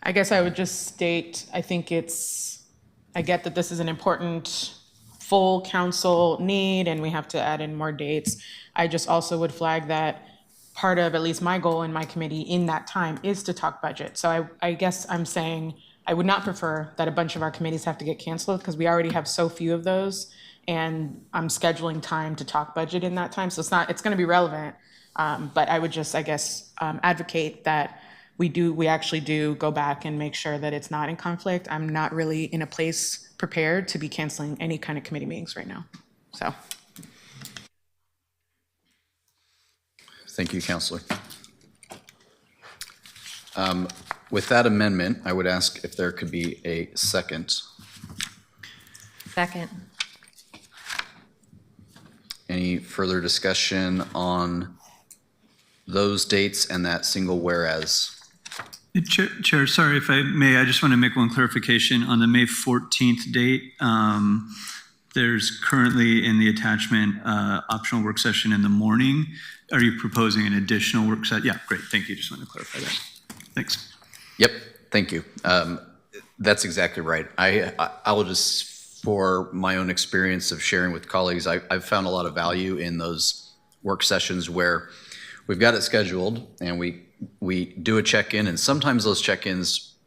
I would just state, I get that this is an important full council need and we have to add in more dates. I just also would flag that part of at least my goal in my committee in that time is to talk budget. So I guess I'm saying I would not prefer that a bunch of our committees have to get canceled because we already have so few of those. And I'm scheduling time to talk budget in that time. So it's going to be relevant. But I would just, I guess, advocate that we actually do go back and make sure that it's not in conflict. I'm not really in a place prepared to be canceling any kind of committee meetings right now. So. Thank you, Counselor. With that amendment, I would ask if there could be a second. Second. Any further discussion on those dates and that single whereas? Chair, sorry if I may, I just want to make one clarification on the May 14th date. There's currently in the attachment optional work session in the morning. Are you proposing an additional work session? Yeah, great. Thank you. Just want to clarify that. Thanks. Yep, thank you. That's exactly right. I will just, for my own experience of sharing with colleagues, I've found a lot of value in those work sessions where we've got it scheduled and we do a check-in, and sometimes those check-ins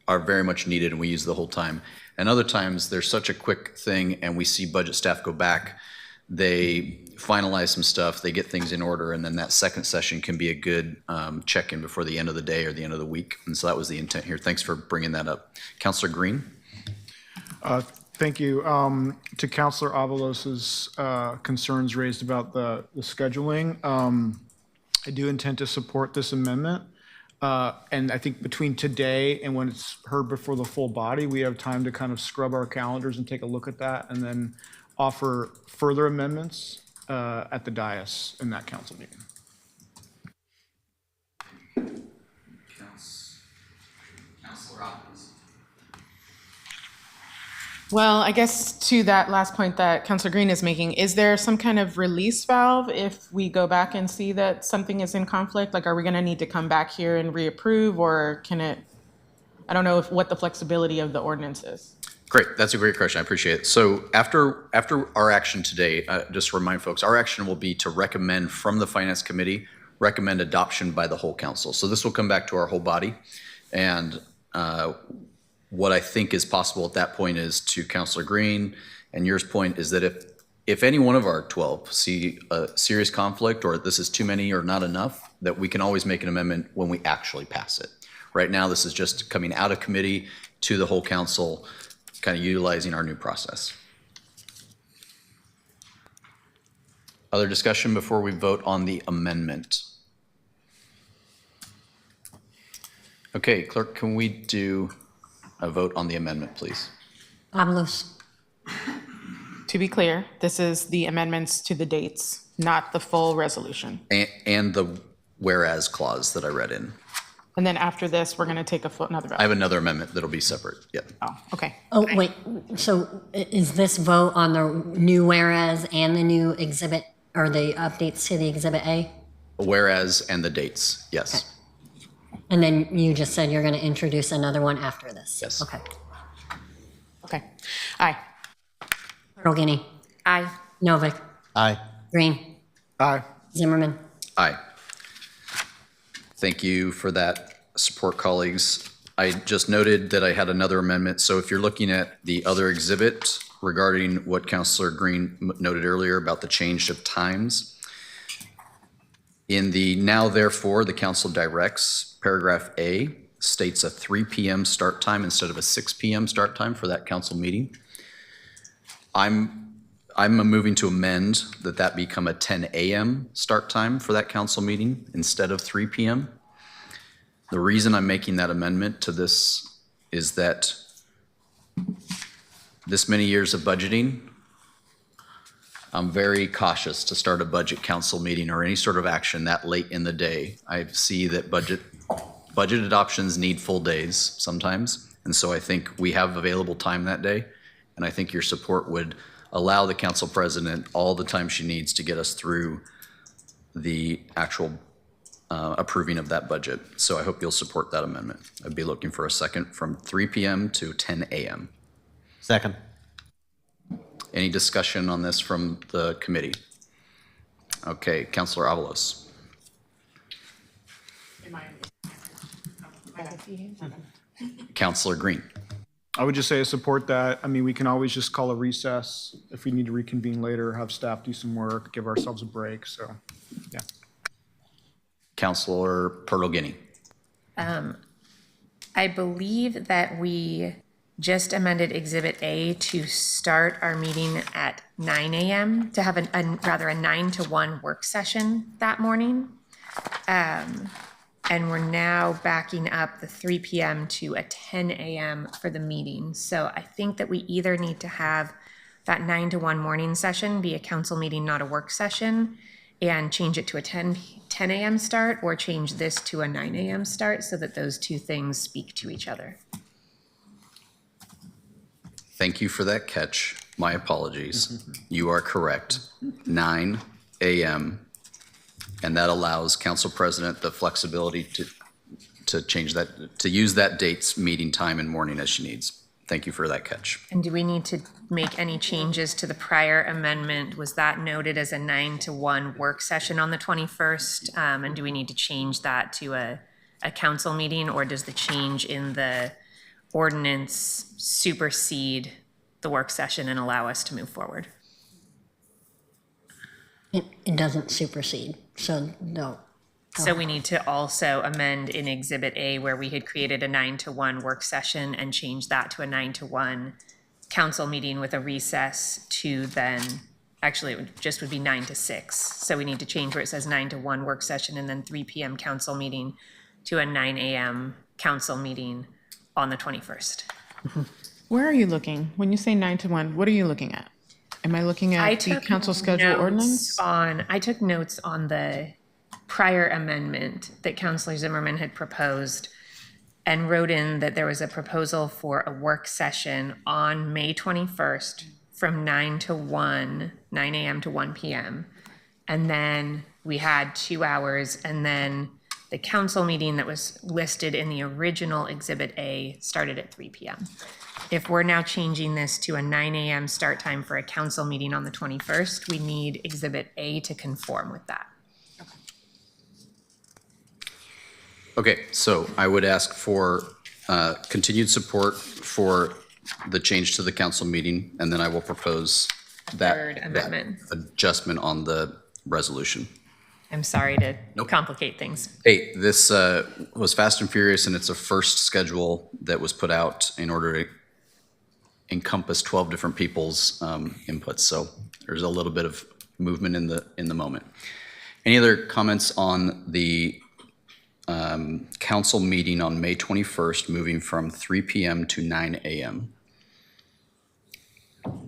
are very much needed and we use the whole time. And other times there's such a quick thing and we see budget staff go back, they finalize some stuff, they get things in order, and then that second session can be a good check-in before the end of the day or the end of the week. And so that was the intent here. Thanks for bringing that up. Councilor Green? Thank you. To Councilor Avalos's concerns raised about the scheduling, I do intend to support this amendment. And I think between today and when it's heard before the full body, we have time to kind of scrub our calendars and take a look at that and then offer further amendments at the dais in that council meeting. Councilor Avalose. Well, I guess to that last point that Councilor Green is making, is there some kind of release valve if we go back and see that something is in conflict? Like, are we going to need to come back here and reapprove, or can it, I don't know what the flexibility of the ordinance is. Great, that's a great question, I appreciate it. So after our action today, just to remind folks, our action will be to recommend from the Finance Committee, recommend adoption by the whole council. So this will come back to our whole body. And what I think is possible at that point is, to Councilor Green and yours point, is that if any one of our 12 see a serious conflict or this is too many or not enough, that we can always make an amendment when we actually pass it. Right now, this is just coming out of committee to the whole council, kind of utilizing our new process. Other discussion before we vote on the amendment? Okay, clerk, can we do a vote on the amendment, please? Avalos. To be clear, this is the amendments to the dates, not the full resolution. And the whereas clause that I read in. And then after this, we're going to take another vote. I have another amendment that'll be separate, yeah. Oh, okay. Oh, wait, so is this vote on the new whereas and the new exhibit, or the updates to the exhibit A? Whereas and the dates, yes. And then you just said you're going to introduce another one after this? Yes. Okay. Okay. Aye. Rogini. Aye. Novick. Aye. Green. Aye. Zimmerman. Aye. Thank you for that support, colleagues. I just noted that I had another amendment. So if you're looking at the other exhibit regarding what Councilor Green noted earlier about the change of times, in the now therefore the council directs, paragraph A states a 3 p.m. start time instead of a 6 p.m. start time for that council meeting. I'm moving to amend that become a 10 a.m. start time for that council meeting instead of 3 p.m. The reason I'm making that amendment to this is that this many years of budgeting, I'm very cautious to start a budget council meeting or any sort of action that late in the day. I see that budget adoptions need full days sometimes. And so I think we have available time that day. And I think your support would allow the council president all the time she needs to get us through the actual approving of that budget. So I hope you'll support that amendment. I'd be looking for a second from 3 p.m. to 10 a.m. Second. Any discussion on this from the committee? Okay, Councilor Avalos. Counselor Green. I would just say I support that. I mean, we can always just call a recess if we need to reconvene later, have staff do some work, give ourselves a break, so, yeah. Counselor Perlow-Guinea. I believe that we just amended Exhibit A to start our meeting at 9 a.m., to have a 9 to 1 work session that morning. And we're now backing up the 3 p.m. to a 10 a.m. for the meeting. So I think that we either need to have that 9 to 1 morning session be a council meeting, not a work session, and change it to a 10 a.m. start, or change this to a 9 a.m. start, so that those two things speak to each other. Thank you for that catch. My apologies. You are correct. 9 a.m. And that allows Council President the flexibility to change that, to use that date's meeting time and morning as she needs. Thank you for that catch. And do we need to make any changes to the prior amendment? Was that noted as a 9 to 1 work session on the 21st? And do we need to change that to a council meeting, or does the change in the ordinance supersede the work session and allow us to move forward? It doesn't supersede, so no. So we need to also amend in Exhibit A, where we had created a 9 to 1 work session, and change that to a 9 to 1 council meeting with a recess to then, actually, it would be 9 to 6. So we need to change where it says 9 to 1 work session and then 3 p.m. council meeting to a 9 a.m. council meeting on the 21st. Where are you looking? When you say 9 to 1, what are you looking at? Am I looking at the council schedule ordinance? I took notes on the prior amendment that Councilor Zimmerman had proposed, and wrote in that there was a proposal for a work session on May 21st from 9 a.m. to 1 p.m. And then we had 2 hours, and then the council meeting that was listed in the original Exhibit A started at 3 p.m. If we're now changing this to a 9 a.m. start time for a council meeting on the 21st, we need Exhibit A to conform with that. Okay, so I would ask for continued support for the change to the council meeting, and then I will propose Third that amendment. adjustment on the resolution. I'm sorry to complicate things. Hey, this was fast and furious, and it's a first schedule that was put out in order to encompass 12 different people's inputs. So there's a little bit of movement in the moment. Any other comments on the council meeting on May 21st, moving from 3 p.m. to 9 a.m.?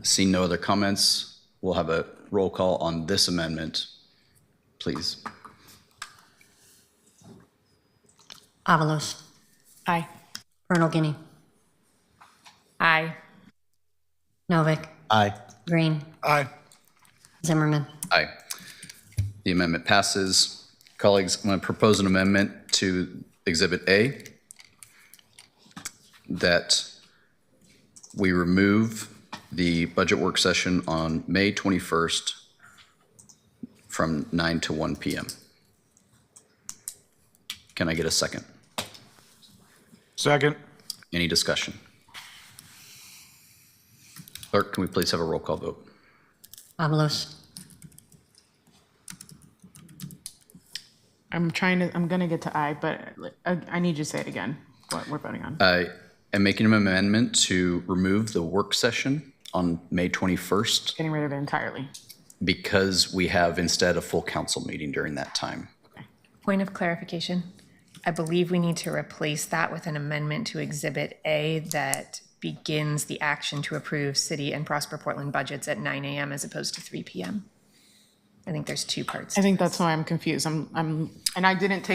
Seeing no other comments, we'll have a roll call on this amendment, please. Avalos. Aye. Perlow-Guinea. Aye. Novick. Aye. Green. Aye. Zimmerman. Aye. The amendment passes. Colleagues, I'm going to propose an amendment to Exhibit A that we remove the budget work session on May 21st from 9 to 1 p.m. Can I get a second? Second. Any discussion? Clerk, can we please have a roll call vote? Avalos. I'm gonna get to aye, but I need you to say it again, what we're voting on. I am making an amendment to remove the work session on May 21st Getting rid of it entirely. because we have instead a full council meeting during that time. Point of clarification. I believe we need to replace that with an amendment to Exhibit A that begins the action to approve City and Prosper Portland budgets at 9 a.m. as opposed to 3 p.m. I think there's two parts. I think that's why I'm confused. And I didn't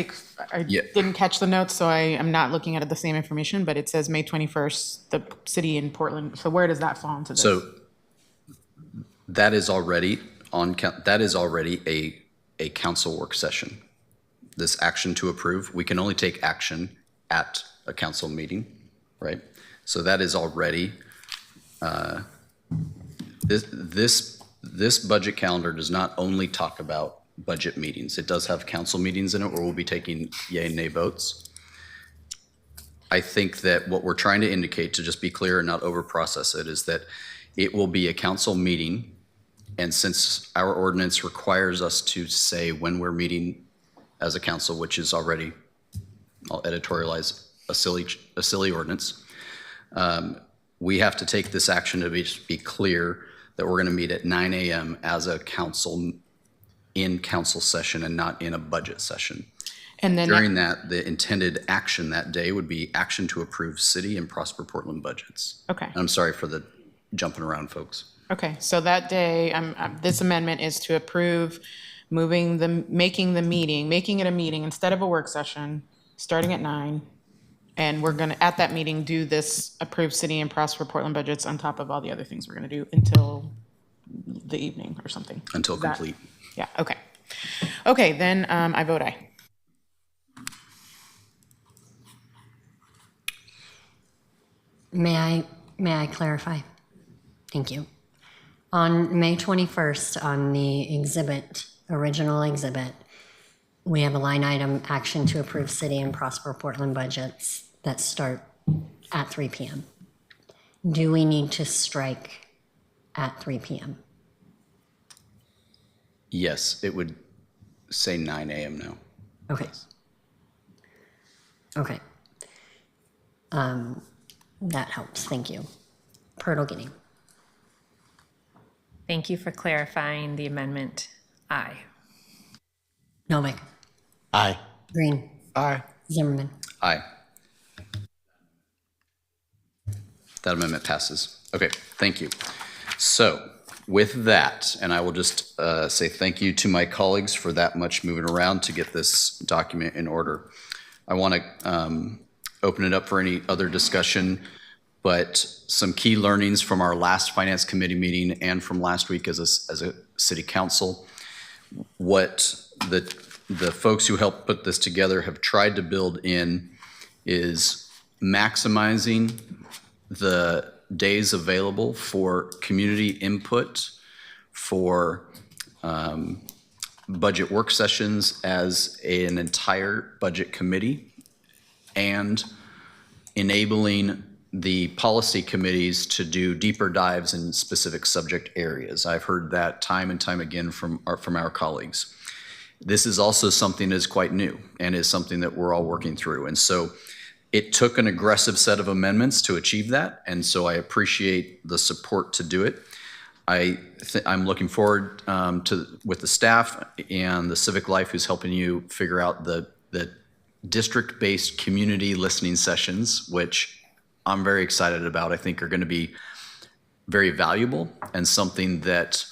Yeah. didn't catch the notes, so I am not looking at the same information, but it says May 21st, the city in Portland. So where does that fall into this? So that is already a council work session. This action to approve, we can only take action at a council meeting, right? So that is already, this budget calendar does not only talk about budget meetings. It does have council meetings in it where we'll be taking yay and nay votes. I think that what we're trying to indicate, to just be clear and not over-process it, is that it will be a council meeting. And since our ordinance requires us to say when we're meeting as a council, which is already, I'll editorialize, a silly ordinance, we have to take this action to be clear that we're going to meet at 9 a.m. as a council in council session and not in a budget session. And then During that, the intended action that day would be action to approve city and Prosper Portland budgets. Okay. I'm sorry for the jumping around, folks. Okay, so that day, this amendment is to approve making it a meeting instead of a work session, starting at 9. And we're gonna, at that meeting, do this approved city and Prosper Portland budgets on top of all the other things we're gonna do until the evening or something. Until Is that- complete. Yeah, okay. Okay, then I vote aye. May I clarify? Thank you. On May 21st, on the original exhibit, we have a line item, action to approve city and Prosper Portland budgets that start at 3 p.m. Do we need to strike at 3 p.m.? Yes, it would say 9 a.m. now. Okay. Okay. That helps, thank you. Purtle Guinea. Thank you for clarifying the amendment. Aye. Novick. Aye. Green. Aye. Zimmerman. Aye. That amendment passes. Okay, thank you. So with that, and I will just say thank you to my colleagues for that much moving around to get this document in order. I want to open it up for any other discussion, but some key learnings from our last Finance Committee meeting and from last week as a city council. What the folks who helped put this together have tried to build in is maximizing the days available for community input, for budget work sessions as an entire budget committee, and enabling the policy committees to do deeper dives in specific subject areas. I've heard that time and time again from our colleagues. This is also something that is quite new and is something that we're all working through. And so it took an aggressive set of amendments to achieve that. And so I appreciate the support to do it. I'm looking forward with the staff and the Civic Life who's helping you figure out the district-based community listening sessions, which I'm very excited about. I think are going to be very valuable and something that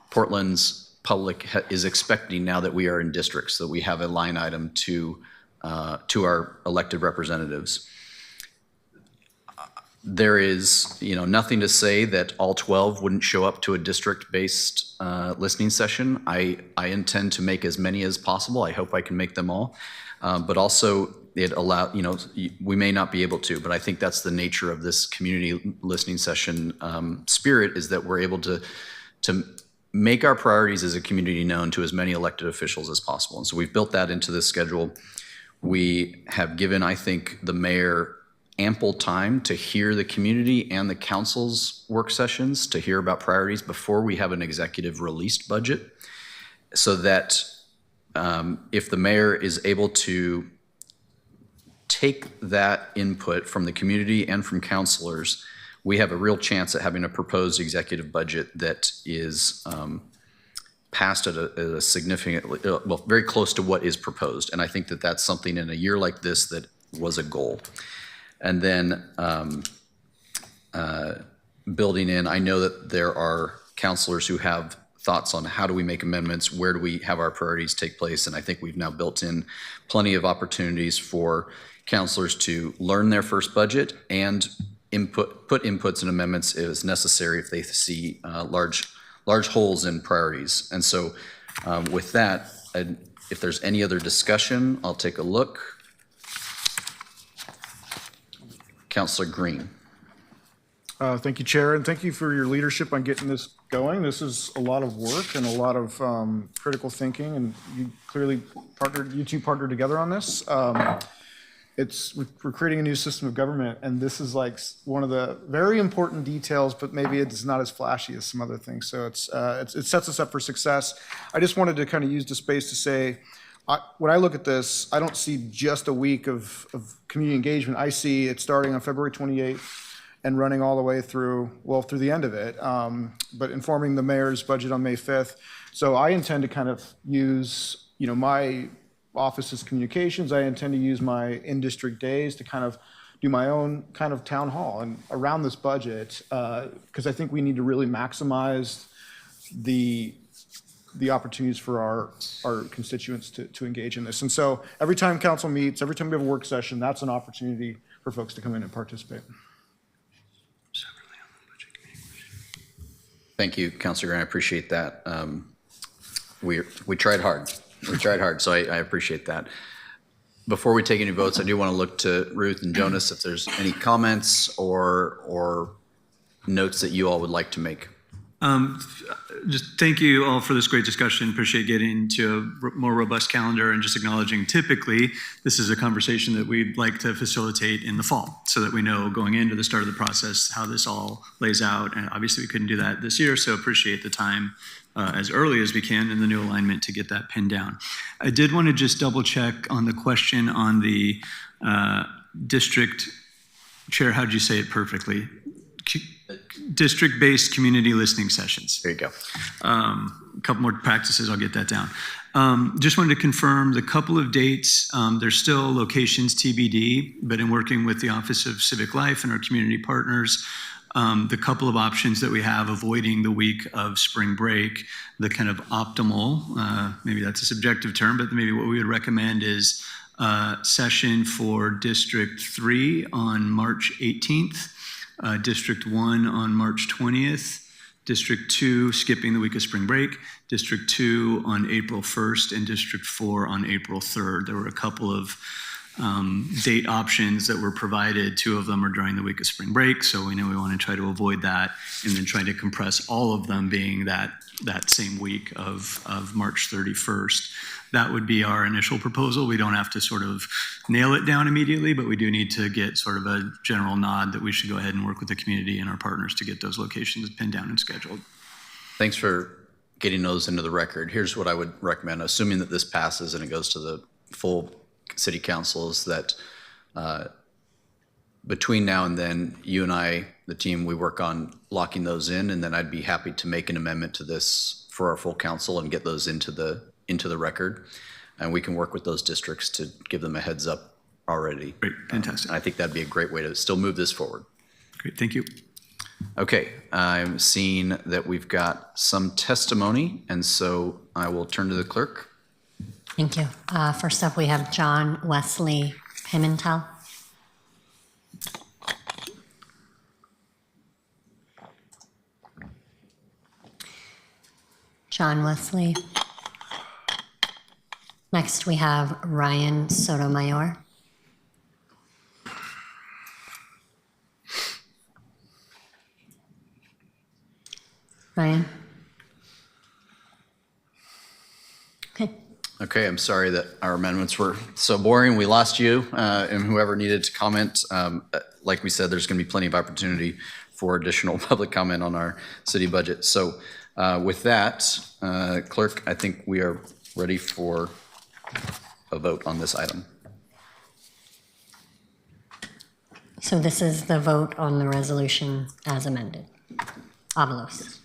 Portland's public is expecting now that we are in districts, that we have a line item to our elected representatives. There is, nothing to say that all 12 wouldn't show up to a district-based listening session. I intend to make as many as possible. I hope I can make them all. But also it we may not be able to, but I think that's the nature of this community listening session spirit, is that we're able to make our priorities as a community known to as many elected officials as possible. And so we've built that into this schedule. We have given, I think, the mayor ample time to hear the community and the council's work sessions, to hear about priorities before we have an executive released budget, so that if the mayor is able to take that input from the community and from councilors, we have a real chance at having a proposed executive budget that is passed at a significantly, well, very close to what is proposed. And I think that that's something in a year like this that was a goal. And then building in, I know that there are councilors who have thoughts on how do we make amendments, where do we have our priorities take place, and I think we've now built in plenty of opportunities for councilors to learn their first budget and put inputs and amendments as necessary if they see large holes in priorities. And so with that, if there's any other discussion, I'll take a look. Councilor Green. Thank you, Chair, and thank you for your leadership on getting this going. This is a lot of work and a lot of critical thinking, and you two partnered together on this. we're creating a new system of government, and this is like one of the very important details, but maybe it's not as flashy as some other things. So it sets us up for success. I just wanted to kind of use the space to say, when I look at this, I don't see just a week of community engagement. I see it starting on February 28th and running all the way through the end of it, but informing the mayor's budget on May 5th. So I intend to kind of use, my office's communications. I intend to use my in-district days to kind of do my own kind of town hall and around this budget, because I think we need to really maximize the opportunities for our constituents to engage in this. And so every time council meets, every time we have a work session, that's an opportunity for folks to come in and participate. Thank you, Councilor Grant. I appreciate that. We tried hard. We tried hard, so I appreciate that. Before we take any votes, I do want to look to Ruth and Jonas if there's any comments or notes that you all would like to make. Just thank you all for this great discussion. Appreciate getting to a more robust calendar and just acknowledging typically this is a conversation that we'd like to facilitate in the fall so that we know going into the start of the process how this all lays out. And obviously we couldn't do that this year, so appreciate the time as early as we can in the new alignment to get that pinned down. I did want to just double check on the question on the district chair. How'd you say it perfectly? District-based community listening sessions. There you go. A couple more practices, I'll get that down. Just wanted to confirm the couple of dates. There's still locations TBD, but in working with the Office of Civic Life and our community partners, the couple of options that we have, avoiding the week of spring break, the kind of optimal, maybe that's a subjective term, but maybe what we would recommend is a session for District 3 on March 18th, District 1 on March 20th, District 2 skipping the week of spring break, District 2 on April 1st, and District 4 on April 3rd. There were a couple of date options that were provided. 2 of them are during the week of spring break, so we know we want to try to avoid that, and then try to compress all of them being that same week of March 31st. That would be our initial proposal. We don't have to sort of nail it down immediately, but we do need to get sort of a general nod that we should go ahead and work with the community and our partners to get those locations pinned down and scheduled. Thanks for getting those into the record. Here's what I would recommend, assuming that this passes and it goes to the full city council, is that between now and then, you and I, the team, we work on locking those in, and then I'd be happy to make an amendment to this for our full council and get those into the record. And we can work with those districts to give them a heads up already. Great, fantastic. I think that'd be a great way to still move this forward. Great, thank you. Okay, I'm seeing that we've got some testimony, and so I will turn to the clerk. Thank you. First up, we have John Wesley Pimentel. John Wesley. Next, we have Ryan Sotomayor. Ryan? Okay. Okay, I'm sorry that our amendments were so boring. We lost you and whoever needed to comment. Like we said, there's going to be plenty of opportunity for additional public comment on our city budget. So with that, clerk, I think we are ready for a vote on this item. So this is the vote on the resolution as amended. Avalos.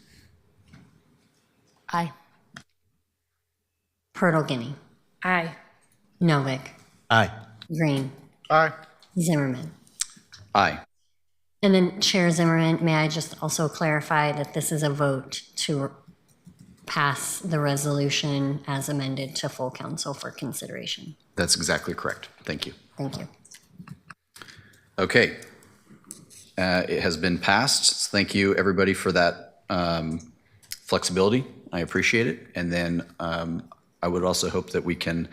Aye. Pirtle-Guinea. Aye. Novick. Aye. Green. Aye. Zimmerman. Aye. And then Chair Zimmerman, may I just also clarify that this is a vote to pass the resolution as amended to full council for consideration? That's exactly correct. Thank you. Thank you. Okay. It has been passed. Thank you, everybody, for that flexibility. I appreciate it. And then I would also hope that we can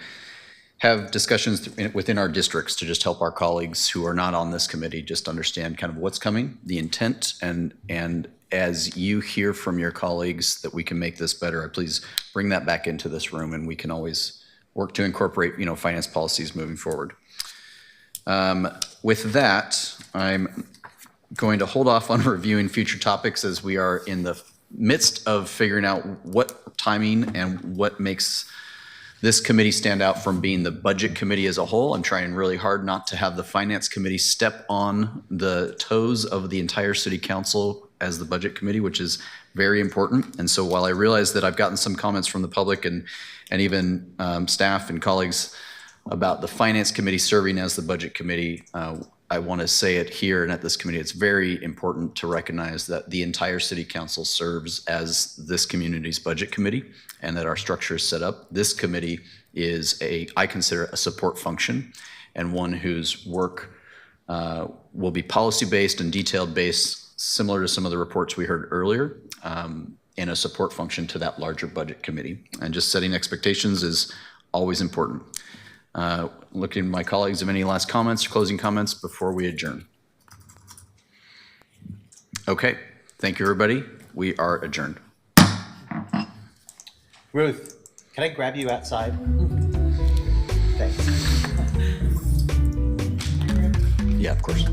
have discussions within our districts to just help our colleagues who are not on this committee just understand kind of what's coming, the intent, and as you hear from your colleagues that we can make this better, please bring that back into this room, and we can always work to incorporate, finance policies moving forward. With that, I'm going to hold off on reviewing future topics as we are in the midst of figuring out what timing and what makes this committee stand out from being the budget committee as a whole. I'm trying really hard not to have the finance committee step on the toes of the entire city council as the budget committee, which is very important. And so while I realize that I've gotten some comments from the public and even staff and colleagues about the finance committee serving as the budget committee, I want to say it here and at this committee, it's very important to recognize that the entire city council serves as this community's budget committee and that our structure is set up. This committee is I consider a support function and one whose work will be policy-based and detailed-based, similar to some of the reports we heard earlier, in a support function to that larger budget committee. And just setting expectations is always important. Looking at my colleagues, have any last comments or closing comments before we adjourn? Okay, thank you, everybody. We are adjourned. Ruth, can I grab you outside? Thanks. Yeah, of course.